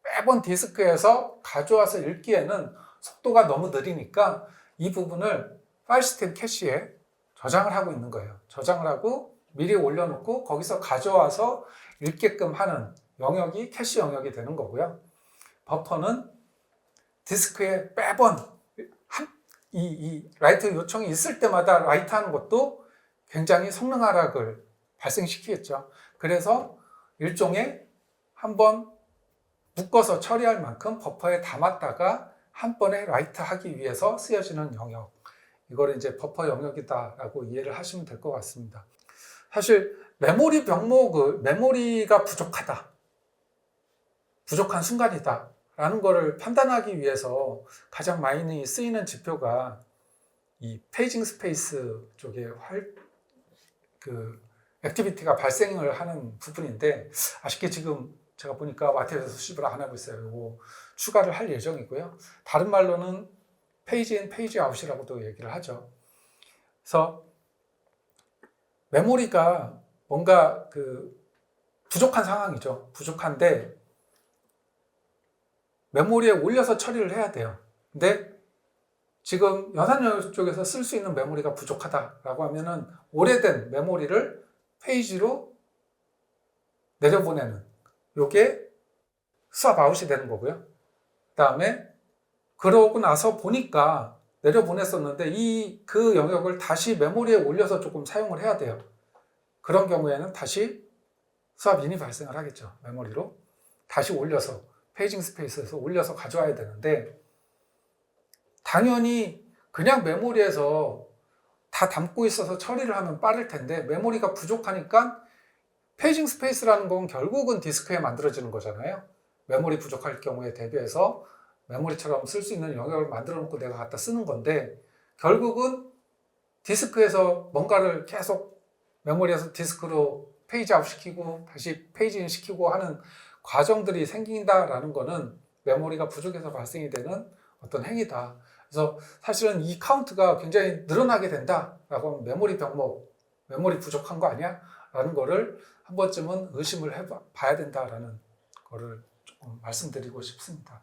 매번 디스크에서 가져와서 읽기에는 속도가 너무 느리니까 이 부분을 파일 시스템 캐시에 저장을 하고 있는 거예요. 저장을 하고 미리 올려놓고 거기서 가져와서 읽게끔 하는 영역이 캐시 영역이 되는 거고요. 버퍼는 디스크에 매번 이 라이트 요청이 있을 때마다 라이트 하는 것도 굉장히 성능 하락을 발생시키겠죠. 그래서 일종의 한번 묶어서 처리할 만큼 버퍼에 담았다가 한 번에 라이트 하기 위해서 쓰여지는 영역, 이거를 이제 버퍼 영역이다라고 이해를 하시면 될 것 같습니다. 사실 메모리 병목을 메모리가 부족한 순간이다 라는 거를 판단하기 위해서 가장 많이 쓰이는 지표가 이 페이징 스페이스 쪽에 액티비티가 발생을 하는 부분인데, 아쉽게 지금 제가 보니까 와트에서 수집을 안 하고 있어요. 이거 추가를 할 예정이고요. 다른 말로는 페이지 인, 페이지 아웃이라고도 얘기를 하죠. 그래서 메모리가 뭔가 부족한 상황이죠. 부족한데 메모리에 올려서 처리를 해야 돼요. 근데 지금 연산영역 쪽에서 쓸 수 있는 메모리가 부족하다라고 하면은 오래된 메모리를 페이지로 내려보내는, 요게 스왑 아웃이 되는 거고요. 그 다음에 그러고 나서 보니까 내려보냈었는데 그 영역을 다시 메모리에 올려서 조금 사용을 해야 돼요. 그런 경우에는 다시 스왑 인이 발생을 하겠죠. 메모리로 다시 올려서 페이징 스페이스에서 올려서 가져와야 되는데, 당연히 그냥 메모리에서 다 담고 있어서 처리를 하면 빠를 텐데 메모리가 부족하니까 페이징 스페이스라는 건 결국은 디스크에 만들어지는 거잖아요. 메모리 부족할 경우에 대비해서 메모리처럼 쓸 수 있는 영역을 만들어 놓고 내가 갖다 쓰는 건데, 결국은 디스크에서 뭔가를 계속 메모리에서 디스크로 페이지 아웃 시키고 다시 페이지 인 시키고 하는 과정들이 생긴다라는 거는 메모리가 부족해서 발생이 되는 어떤 행위다. 그래서 사실은 이 카운트가 굉장히 늘어나게 된다라고 하면 메모리 병목, 메모리 부족한 거 아니야? 라는 거를 한 번쯤은 의심을 해봐야 된다라는 거를 조금 말씀드리고 싶습니다.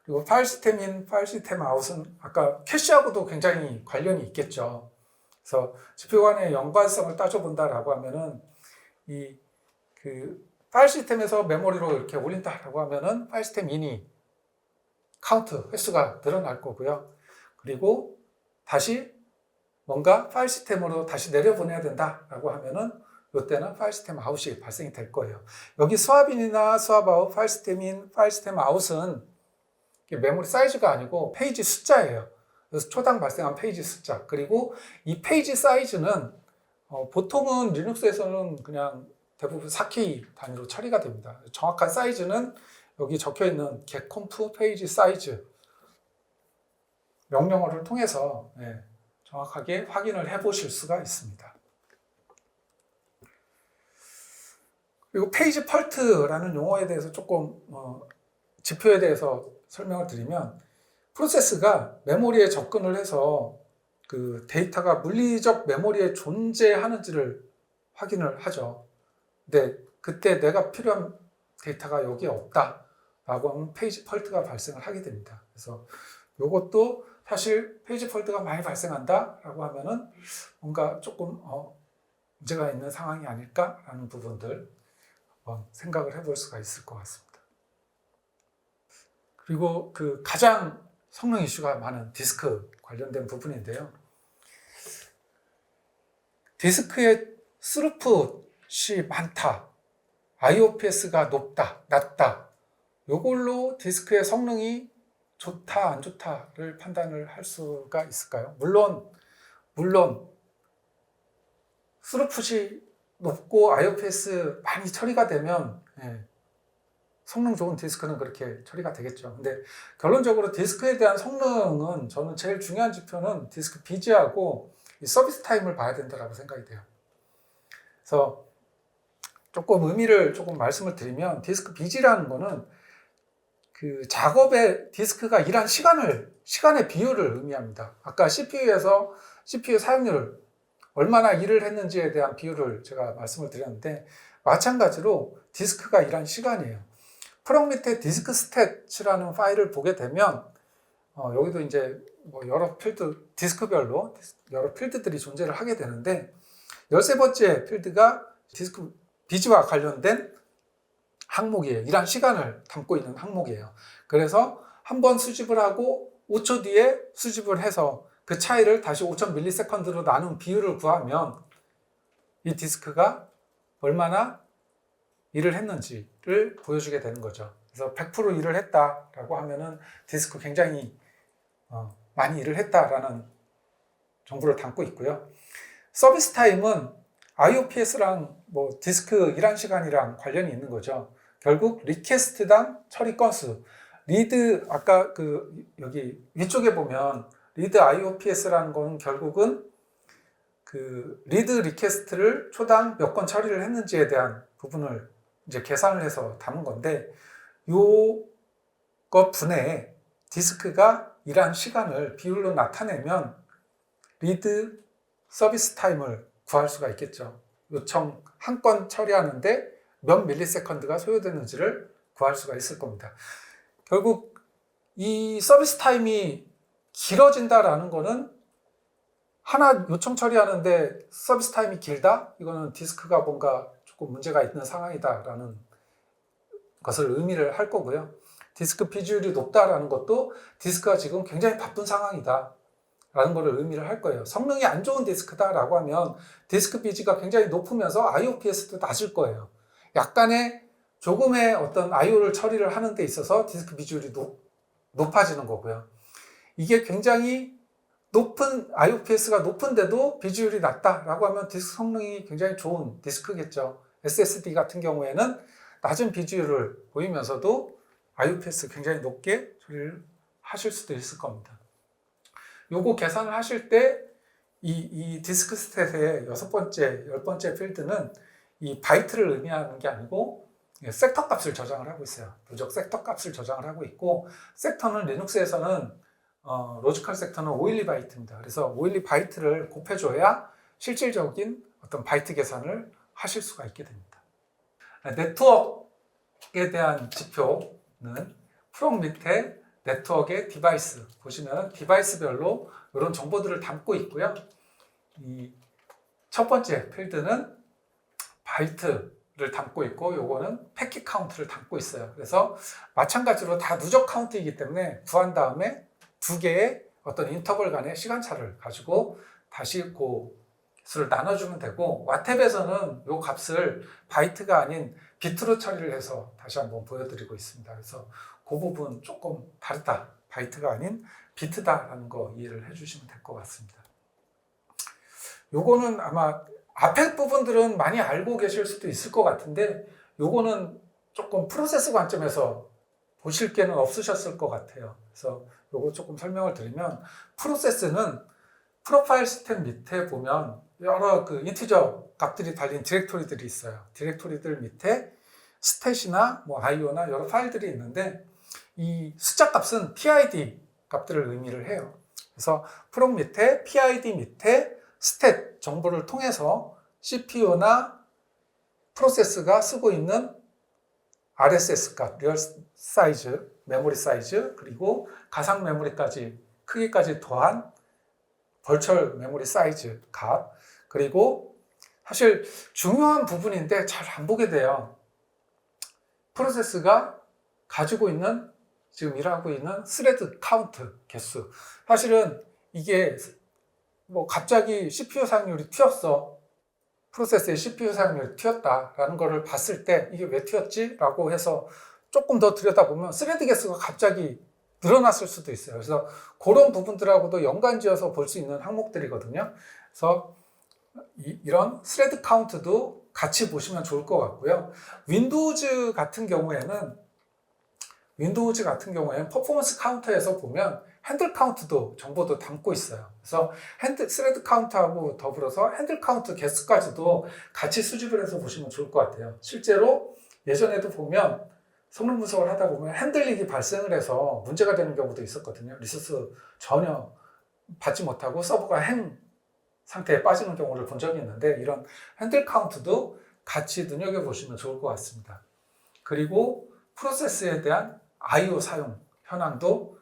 그리고 파일 시스템 인, 파일 시스템 아웃은 아까 캐시하고도 굉장히 관련이 있겠죠. 그래서 지표 간의 연관성을 따져본다라고 하면은 파일 시스템에서 메모리로 이렇게 올린다라고 하면은 파일 시스템 인이 카운트 횟수가 늘어날 거고요. 그리고 다시 뭔가 파일 시스템으로 다시 내려보내야 된다라고 하면은 이때는 파일 시스템 아웃이 발생이 될 거예요. 여기 스왑인이나 스왑아웃, 파일 시스템 인, 파일 시스템 아웃은 메모리 사이즈가 아니고 페이지 숫자예요. 그래서 초당 발생한 페이지 숫자, 그리고 이 페이지 사이즈는 보통은 리눅스에서는 그냥 대부분 4K 단위로 처리가 됩니다. 정확한 사이즈는 여기 적혀있는 getConf 페이지 사이즈 명령어를 통해서 정확하게 확인을 해 보실 수가 있습니다. 그리고 페이지 펄트라는 용어에 대해서 조금 지표에 대해서 설명을 드리면, 프로세스가 메모리에 접근을 해서 그 데이터가 물리적 메모리에 존재하는지를 확인을 하죠. 근데 그때 내가 필요한 데이터가 여기에 없다라고 하면 페이지 펄트가 발생을 하게 됩니다. 그래서 이것도 사실 페이지 펄트가 많이 발생한다라고 하면은 뭔가 조금 문제가 있는 상황이 아닐까라는 부분들 생각을 해볼 수가 있을 것 같습니다. 그리고 그 가장 성능 이슈가 많은 디스크 관련된 부분인데요. 디스크의 스루풋이 많다, IOPS가 높다, 낮다, 이걸로 디스크의 성능이 좋다, 안 좋다를 판단을 할 수가 있을까요? 물론 스루풋이 높고 IOPS 많이 처리가 되면 성능 좋은 디스크는 그렇게 처리가 되겠죠. 근데 결론적으로 디스크에 대한 성능은 저는 제일 중요한 지표는 디스크 비지하고 이 서비스 타임을 봐야 된다고 생각이 돼요. 그래서 조금 의미를 조금 말씀을 드리면, 디스크 비지라는 거는 그 작업에 디스크가 일한 시간의 비율을 의미합니다. 아까 CPU에서 CPU 사용률 얼마나 일을 했는지에 대한 비율을 제가 말씀을 드렸는데, 마찬가지로 디스크가 일한 시간이에요. 프롬 밑에 디스크 스탯이라는 파일을 보게 되면 여기도 이제 뭐 여러 필드, 디스크별로 여러 필드들이 존재를 하게 되는데, 13번째 필드가 디스크 비지와 관련된 항목이에요. 일한 시간을 담고 있는 항목이에요. 그래서 한번 수집을 하고 5초 뒤에 수집을 해서 그 차이를 다시 5000ms로 나눈 비율을 구하면 이 디스크가 얼마나 일을 했는지를 보여주게 되는 거죠. 그래서 100% 일을 했다라고 하면은 디스크 굉장히 많이 일을 했다라는 정보를 담고 있고요. 서비스 타임은 IOPS랑 뭐 디스크 일한 시간이랑 관련이 있는 거죠. 결국 리퀘스트당 처리 건수, 리드, 아까 여기 위쪽에 보면 리드 IOPS라는 거는 결국은 그 리드 리퀘스트를 초당 몇 건 처리를 했는지에 대한 부분을 이제 계산을 해서 담은 건데, 요것 분해에 디스크가 일한 시간을 비율로 나타내면 리드 서비스 타임을 구할 수가 있겠죠. 요청 한 건 처리하는데 몇 밀리세컨드가 소요되는지를 구할 수가 있을 겁니다. 결국 이 서비스 타임이 길어진다라는 거는, 하나 요청 처리하는데 서비스 타임이 길다? 이거는 디스크가 뭔가 조금 문제가 있는 상황이다라는 것을 의미를 할 거고요. 디스크 비주율이 높다라는 것도 디스크가 지금 굉장히 바쁜 상황이다 라는 것을 의미를 할 거예요. 성능이 안 좋은 디스크다라고 하면 디스크 비지가 굉장히 높으면서 IOPS도 낮을 거예요. 약간의 조금의 어떤 IO를 처리를 하는 데 있어서 디스크 비주율이 높아지는 거고요. 이게 굉장히 높은 IOPS가 높은데도 비주율이 낮다라고 하면 디스크 성능이 굉장히 좋은 디스크겠죠. SSD 같은 경우에는 낮은 비주율을 보이면서도 IOPS 굉장히 높게 처리를 하실 수도 있을 겁니다. 요거 계산을 하실 때 이 디스크 스탯의 6번째, 10번째 필드는 이 바이트를 의미하는 게 아니고 섹터 값을 저장을 하고 있어요. 누적 섹터 값을 저장을 하고 있고, 섹터는 리눅스에서는 로지컬 섹터는 512바이트입니다. 그래서 512바이트를 곱해줘야 실질적인 어떤 바이트 계산을 하실 수가 있게 됩니다. 네트워크에 대한 지표는 프롬 밑에 네트워크의 디바이스 보시면 디바이스별로 이런 정보들을 담고 있고요. 이 첫 번째 필드는 바이트를 담고 있고, 요거는 패킷 카운트를 담고 있어요. 그래서 마찬가지로 다 누적 카운트이기 때문에 구한 다음에 두 개의 어떤 인터벌 간의 시간차를 가지고 다시 그 수를 나눠주면 되고, 와탭에서는 요 값을 바이트가 아닌 비트로 처리를 해서 다시 한번 보여드리고 있습니다. 그래서 그 부분 조금 다르다, 바이트가 아닌 비트다라는 거 이해를 해주시면 될 것 같습니다. 요거는 아마 앞에 부분들은 많이 알고 계실 수도 있을 것 같은데, 요거는 조금 프로세스 관점에서 보실 게는 없으셨을 것 같아요. 그래서 요거 조금 설명을 드리면, 프로세스는 프로파일 시스템 밑에 보면 여러 그 인티저 값들이 달린 디렉토리들이 있어요. 디렉토리들 밑에 스탯이나 뭐 IO나 여러 파일들이 있는데 이 숫자 값은 PID 값들을 의미를 해요. 그래서 프롬 밑에 PID 밑에 스탯 정보를 통해서 CPU나 프로세스가 쓰고 있는 RSS 값, 리얼 사이즈, 메모리 사이즈, 그리고 가상 메모리까지 크기까지 더한 벌추얼 메모리 사이즈 값, 그리고 사실 중요한 부분인데 잘 안 보게 돼요. 프로세스가 가지고 있는 지금 일하고 있는 스레드 카운트 개수. 사실은 이게 뭐 갑자기 CPU 사용률이 튀었어. 프로세스의 CPU 사용률이 튀었다라는 거를 봤을 때 이게 왜 튀었지? 라고 해서 조금 더 들여다보면 스레드 개수가 갑자기 늘어났을 수도 있어요. 그래서 그런 부분들하고도 연관지어서 볼 수 있는 항목들이거든요. 그래서 이런 스레드 카운트도 같이 보시면 좋을 것 같고요. 윈도우즈 같은 경우에는 퍼포먼스 카운터에서 보면 핸들 카운트도 정보도 담고 있어요. 그래서 스레드 카운트하고 더불어서 핸들 카운트 개수까지도 같이 수집을 해서 보시면 좋을 것 같아요. 실제로 예전에도 보면 성능 분석을 하다 보면 핸들릭이 발생을 해서 문제가 되는 경우도 있었거든요. 리소스 전혀 받지 못하고 서버가 행 상태에 빠지는 경우를 본 적이 있는데 이런 핸들 카운트도 같이 눈여겨보시면 좋을 것 같습니다. 그리고 프로세스에 대한 I/O 사용 현황도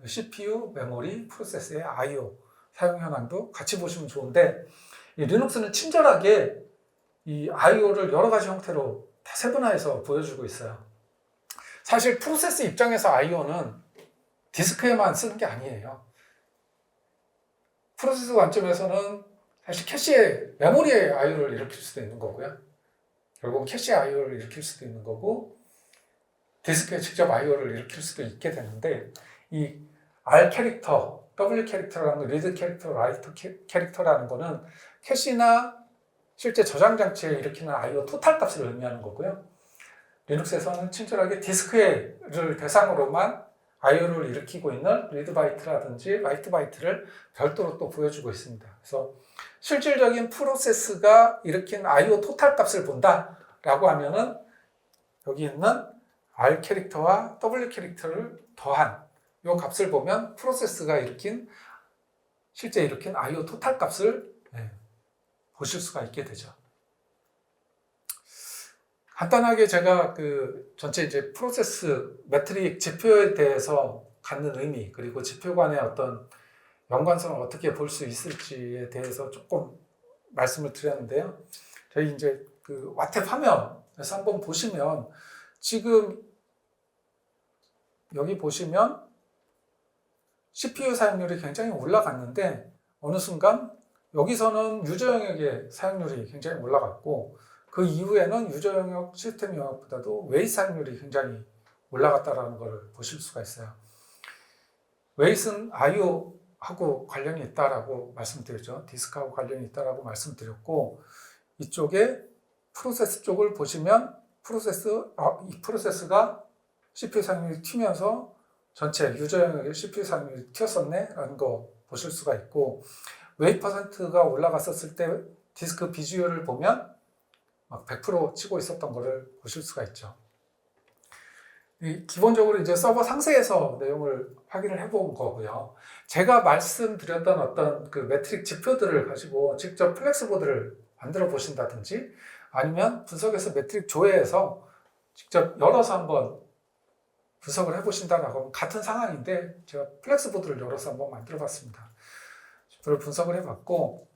CPU, 메모리, 프로세스의 I/O 사용 현황도 같이 보시면 좋은데 이 리눅스는 친절하게 이 I/O를 여러 가지 형태로 다 세분화해서 보여주고 있어요. 사실 프로세스 입장에서 I/O는 디스크에만 쓰는 게 아니에요. 프로세스 관점에서는 사실 캐시에, 메모리에 I/O를 일으킬 수도 있는 거고요. 결국 캐시에 I/O를 일으킬 수도 있는 거고 디스크에 직접 I/O를 일으킬 수도 있게 되는데 이 R 캐릭터, W 캐릭터라는 거, 리드 캐릭터, 라이트 캐릭터라는 거는 캐시나 실제 저장 장치에 일으키는 I/O 토탈 값을 의미하는 거고요. 리눅스에서는 친절하게 디스크를 대상으로만 I/O를 일으키고 있는 리드 바이트라든지 라이트 바이트를 별도로 또 보여주고 있습니다. 그래서 실질적인 프로세스가 일으킨 I/O 토탈 값을 본다라고 하면은 여기 있는 R 캐릭터와 W 캐릭터를 더한 이 값을 보면 프로세스가 실제 일으킨 I/O 토탈 값을 보실 수가 있게 되죠. 간단하게 제가 전체 이제 프로세스 매트릭 지표에 대해서 갖는 의미, 그리고 지표 간의 어떤 연관성을 어떻게 볼 수 있을지에 대해서 조금 말씀을 드렸는데요. 저희 이제 와탭 화면에서 한번 보시면 지금 여기 보시면 CPU 사용률이 굉장히 올라갔는데 어느 순간 여기서는 유저 영역의 사용률이 굉장히 올라갔고 그 이후에는 유저 영역, 시스템 영역보다도 웨이트 사용률이 굉장히 올라갔다는 것을 보실 수가 있어요. 웨이트는 I/O하고 관련이 있다라고 말씀드렸죠. 디스크하고 관련이 있다라고 말씀드렸고 이쪽에 프로세스 쪽을 보시면 이 프로세스가 CPU 사용률이 튀면서 전체 유저 영역의 CPU 사용률이 튀었었네 라는 거 보실 수가 있고 웨이트 퍼센트가 올라갔었을 때 디스크 비주얼을 보면 막 100% 치고 있었던 것을 보실 수가 있죠. 기본적으로 이제 서버 상세에서 내용을 확인을 해본 거고요. 제가 말씀드렸던 어떤 매트릭 지표들을 가지고 직접 플렉스보드를 만들어 보신다든지 아니면 분석에서 매트릭 조회해서 직접 열어서 한번 분석을 해보신다라고 하면 같은 상황인데 제가 플렉스보드를 열어서 한번 만들어 봤습니다. 지표를 분석을 해봤고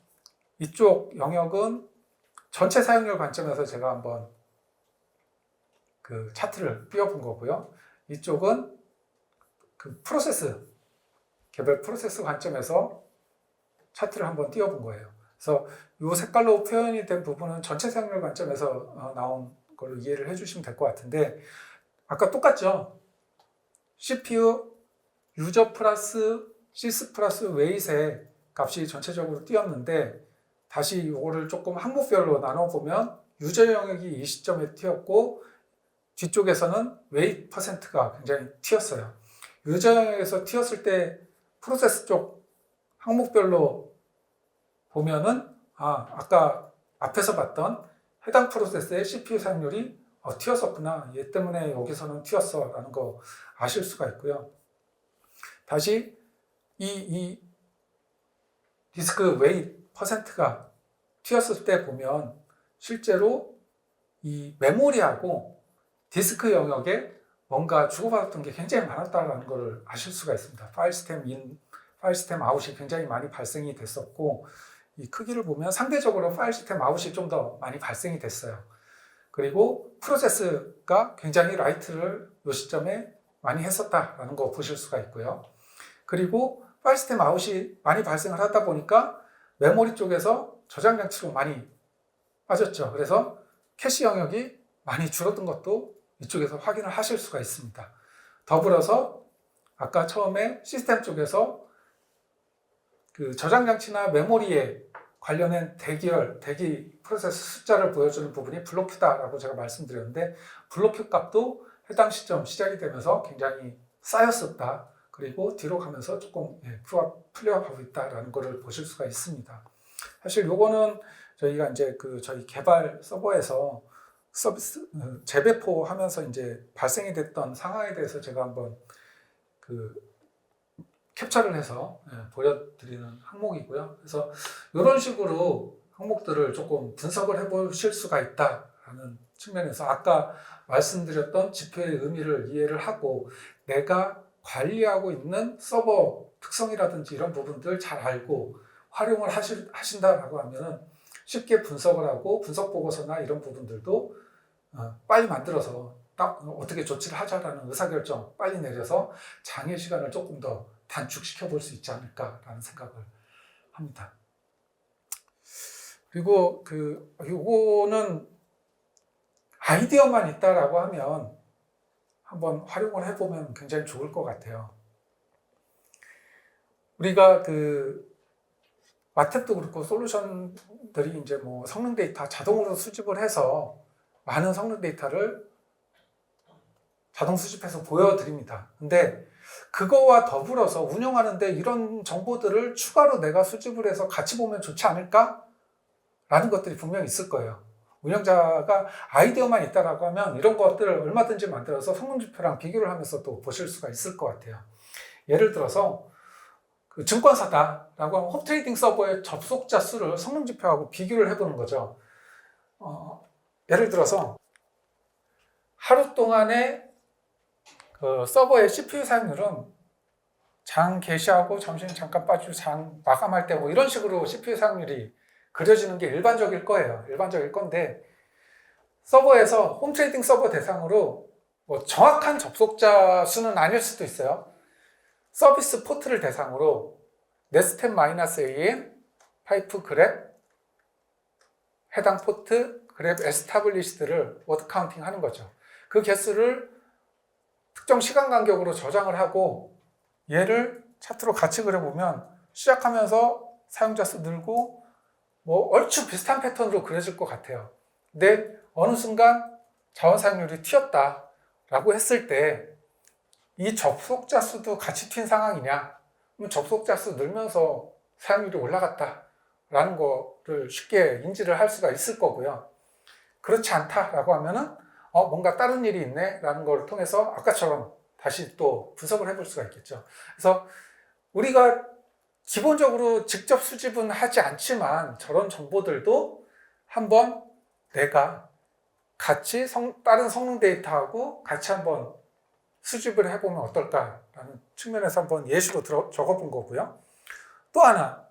이쪽 영역은 전체 사용률 관점에서 제가 한번 차트를 띄워본 거고요. 이쪽은 개별 프로세스 관점에서 차트를 한번 띄워본 거예요. 그래서 이 색깔로 표현이 된 부분은 전체 사용률 관점에서 나온 걸로 이해를 해주시면 될 것 같은데 아까 똑같죠? CPU 유저 플러스 시스 플러스 웨이트의 값이 전체적으로 띄었는데 다시 이거를 조금 항목별로 나눠보면 유저 영역이 이 시점에 튀었고 뒤쪽에서는 웨이트 퍼센트가 굉장히 튀었어요. 유저 영역에서 튀었을 때 프로세스 쪽 항목별로 보면은 아까 앞에서 봤던 해당 프로세스의 CPU 사용률이 튀었었구나. 얘 때문에 여기서는 튀었어. 라는 거 아실 수가 있고요. 다시 이 디스크 웨이트 퍼센트가 튀었을 때 보면 실제로 이 메모리하고 디스크 영역에 뭔가 주고받았던 게 굉장히 많았다는 것을 아실 수가 있습니다. 파일 시스템 인, 파일 시스템 아웃이 굉장히 많이 발생이 됐었고, 이 크기를 보면 상대적으로 파일 시스템 아웃이 좀 더 많이 발생이 됐어요. 그리고 프로세스가 굉장히 라이트를 이 시점에 많이 했었다라는 거 보실 수가 있고요. 그리고 파일 시스템 아웃이 많이 발생을 하다 보니까 메모리 쪽에서 저장 장치로 많이 빠졌죠. 그래서 캐시 영역이 많이 줄어든 것도 이쪽에서 확인을 하실 수가 있습니다. 더불어서 아까 처음에 시스템 쪽에서 그 저장 장치나 메모리에 관련된 대기 프로세스 숫자를 보여주는 부분이 블록큐다라고 제가 말씀드렸는데, 블록큐 값도 해당 시점 시작이 되면서 굉장히 쌓였었다. 그리고 뒤로 가면서 조금 풀려가고 있다라는 것을 보실 수가 있습니다. 사실 요거는 저희가 이제 저희 개발 서버에서 서비스 재배포 하면서 이제 발생이 됐던 상황에 대해서 제가 한번 캡처를 해서 보여드리는 항목이고요. 그래서 이런 식으로 항목들을 조금 분석을 해보실 수가 있다라는 측면에서 아까 말씀드렸던 지표의 의미를 이해를 하고 내가 관리하고 있는 서버 특성이라든지 이런 부분들 잘 알고 활용을 하신다라고 하면은 쉽게 분석을 하고 분석 보고서나 이런 부분들도 빨리 만들어서 어떻게 조치를 하자라는 의사결정 빨리 내려서 장애 시간을 조금 더 단축시켜 볼 수 있지 않을까라는 생각을 합니다. 그리고 요거는 아이디어만 있다라고 하면 한번 활용을 해보면 굉장히 좋을 것 같아요. 우리가 마탭도 그렇고 솔루션들이 이제 뭐 성능 데이터 자동으로 수집을 해서 많은 성능 데이터를 자동 수집해서 보여드립니다. 근데 그거와 더불어서 운영하는데 이런 정보들을 추가로 내가 수집을 해서 같이 보면 좋지 않을까? 라는 것들이 분명히 있을 거예요. 운영자가 아이디어만 있다라고 하면 이런 것들을 얼마든지 만들어서 성능지표랑 비교를 하면서 또 보실 수가 있을 것 같아요. 예를 들어서 증권사다라고 하면 홈트레이딩 서버의 접속자 수를 성능지표하고 비교를 해보는 거죠. 예를 들어서 하루 동안의 서버의 CPU 사용률은 장 개시하고 점심 잠깐 빠지고 장 마감할 때 뭐 이런 식으로 CPU 사용률이 그려지는 게 일반적일 거예요. 일반적일 건데 서버에서 홈트레이딩 서버 대상으로 뭐 정확한 접속자 수는 아닐 수도 있어요. 서비스 포트를 대상으로 네스텟-AN 파이프 그랩 해당 포트 그랩 에스타블리시드를 워드 카운팅 하는 거죠. 그 개수를 특정 시간 간격으로 저장을 하고 얘를 차트로 같이 그려보면 시작하면서 사용자 수 늘고 뭐 얼추 비슷한 패턴으로 그려질 것 같아요. 근데 어느 순간 자원 사용률이 튀었다라고 했을 때 이 접속자 수도 같이 튄 상황이냐? 그럼 접속자 수 늘면서 사용률이 올라갔다라는 거를 쉽게 인지를 할 수가 있을 거고요. 그렇지 않다라고 하면은 뭔가 다른 일이 있네 라는 걸 통해서 아까처럼 다시 또 분석을 해볼 수가 있겠죠. 그래서 우리가 기본적으로 직접 수집은 하지 않지만 저런 정보들도 한번 내가 같이 다른 성능 데이터하고 같이 한번 수집을 해보면 어떨까라는 측면에서 한번 예시로 적어본 거고요. 또 하나,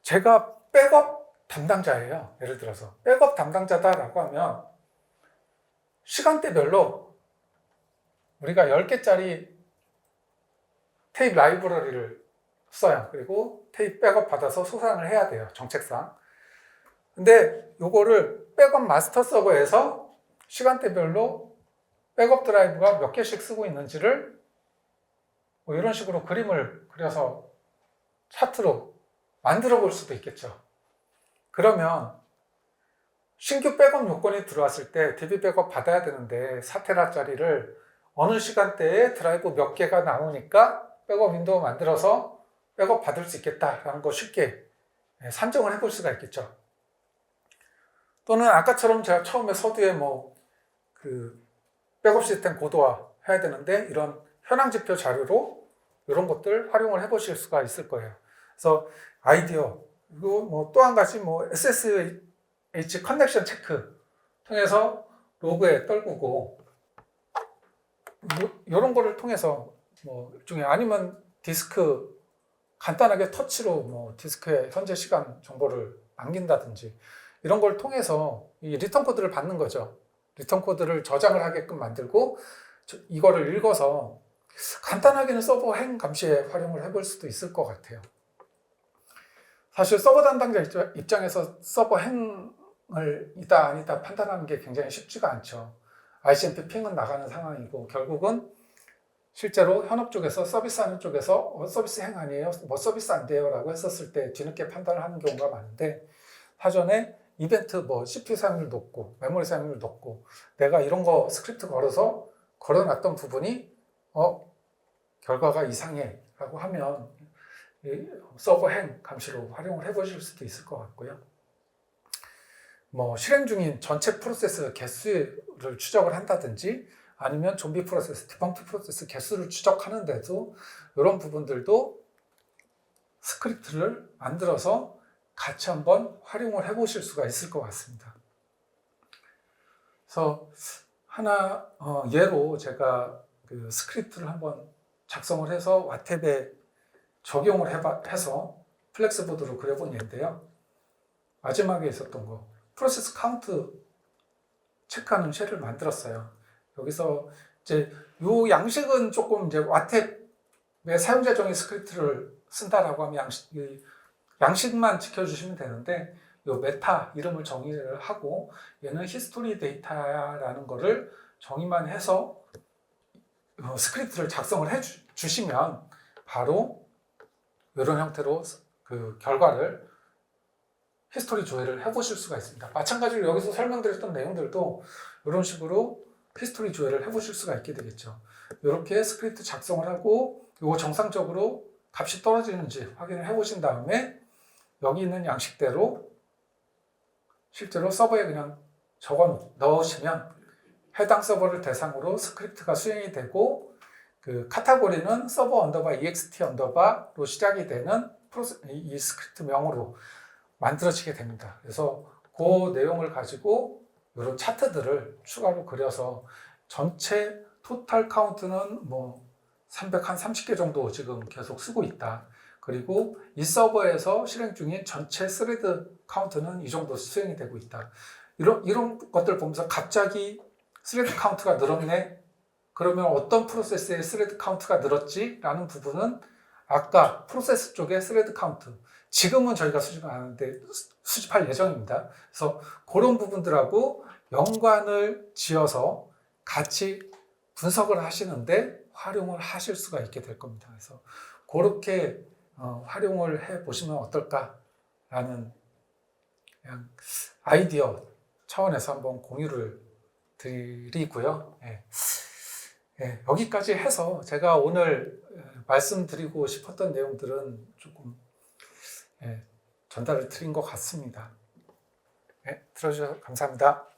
제가 백업 담당자예요. 예를 들어서 백업 담당자다라고 하면 시간대별로 우리가 10개짜리 테이프 라이브러리를 써요. 그리고 테이프 백업 받아서 소산을 해야 돼요. 정책상. 근데 요거를 백업 마스터 서버에서 시간대별로 백업 드라이브가 몇 개씩 쓰고 있는지를 뭐 이런 식으로 그림을 그려서 차트로 만들어 볼 수도 있겠죠. 그러면 신규 백업 요건이 들어왔을 때 DB 백업 받아야 되는데 4테라짜리를 어느 시간대에 드라이브 몇 개가 나오니까 백업 윈도우 만들어서 백업 받을 수 있겠다라는 거 쉽게 산정을 해볼 수가 있겠죠. 또는 아까처럼 제가 처음에 서두에 그 백업 시스템 고도화 해야 되는데 이런 현황 지표 자료로 이런 것들 활용을 해보실 수가 있을 거예요. 그래서 아이디어, 그리고 또 한 가지 SSH 커넥션 체크 통해서 로그에 떨구고 이런 거를 통해서 일종의 아니면 디스크 간단하게 터치로 디스크에 현재 시간 정보를 남긴다든지 이런 걸 통해서 이 리턴 코드를 받는 거죠. 리턴 코드를 저장을 하게끔 만들고 이거를 읽어서 간단하게는 서버 행 감시에 활용을 해볼 수도 있을 것 같아요. 사실 서버 담당자 입장에서 서버 행을 이다 아니다 판단하는 게 굉장히 쉽지가 않죠. ICMP 핑은 나가는 상황이고 결국은 실제로 현업 쪽에서 서비스하는 쪽에서 서비스 행 아니에요? 서비스 안 돼요? 라고 했었을 때 뒤늦게 판단을 하는 경우가 많은데 사전에 이벤트 CPU 사용률 높고 메모리 사용률 높고 내가 이런 거 스크립트 걸어놨던 부분이 결과가 이상해 라고 하면 서버 행 감시로 활용을 해보실 수도 있을 것 같고요. 실행 중인 전체 프로세스 개수를 추적을 한다든지 아니면 좀비 프로세스, 디펑트 프로세스 개수를 추적하는데도 이런 부분들도 스크립트를 만들어서 같이 한번 활용을 해보실 수가 있을 것 같습니다. 그래서 하나 예로 제가 그 스크립트를 한번 작성을 해서 와탭에 적용을 해서 플렉스보드로 그려본 예인데요. 마지막에 있었던 거 프로세스 카운트 체크하는 쉘을 만들었어요. 여기서 이제 요 양식은 조금 이제 와탭의 사용자 정의 스크립트를 쓴다라고 하면 양식만 지켜주시면 되는데 요 메타 이름을 정의를 하고 얘는 히스토리 데이터라는 거를 정의만 해서 스크립트를 작성을 해 주시면 바로 이런 형태로 그 결과를 히스토리 조회를 해보실 수가 있습니다. 마찬가지로 여기서 설명드렸던 내용들도 이런 식으로 히스토리 조회를 해보실 수가 있게 되겠죠. 이렇게 스크립트 작성을 하고 이거 정상적으로 값이 떨어지는지 확인을 해보신 다음에 여기 있는 양식대로 실제로 서버에 그냥 적어 넣으시면 해당 서버를 대상으로 스크립트가 수행이 되고 그 카테고리는 서버 언더바 ext 언더바로 시작이 되는 이 스크립트 명으로 만들어지게 됩니다. 그래서 그 내용을 가지고 이런 차트들을 추가로 그려서 전체 토탈 카운트는 330개 정도 지금 계속 쓰고 있다. 그리고 이 서버에서 실행 중인 전체 스레드 카운트는 이 정도 수행이 되고 있다. 이런 것들 보면서 갑자기 스레드 카운트가 늘었네. 그러면 어떤 프로세스의 스레드 카운트가 늘었지? 라는 부분은 아까 프로세스 쪽의 스레드 카운트, 지금은 저희가 수집을 안 하는데 수집할 예정입니다. 그래서 그런 부분들하고 연관을 지어서 같이 분석을 하시는데 활용을 하실 수가 있게 될 겁니다. 그래서 그렇게 활용을 해 보시면 어떨까라는 그냥 아이디어 차원에서 한번 공유를 드리고요. 여기까지 해서 제가 오늘 말씀드리고 싶었던 내용들은 조금 전달을 드린 것 같습니다. 들어주셔서 감사합니다.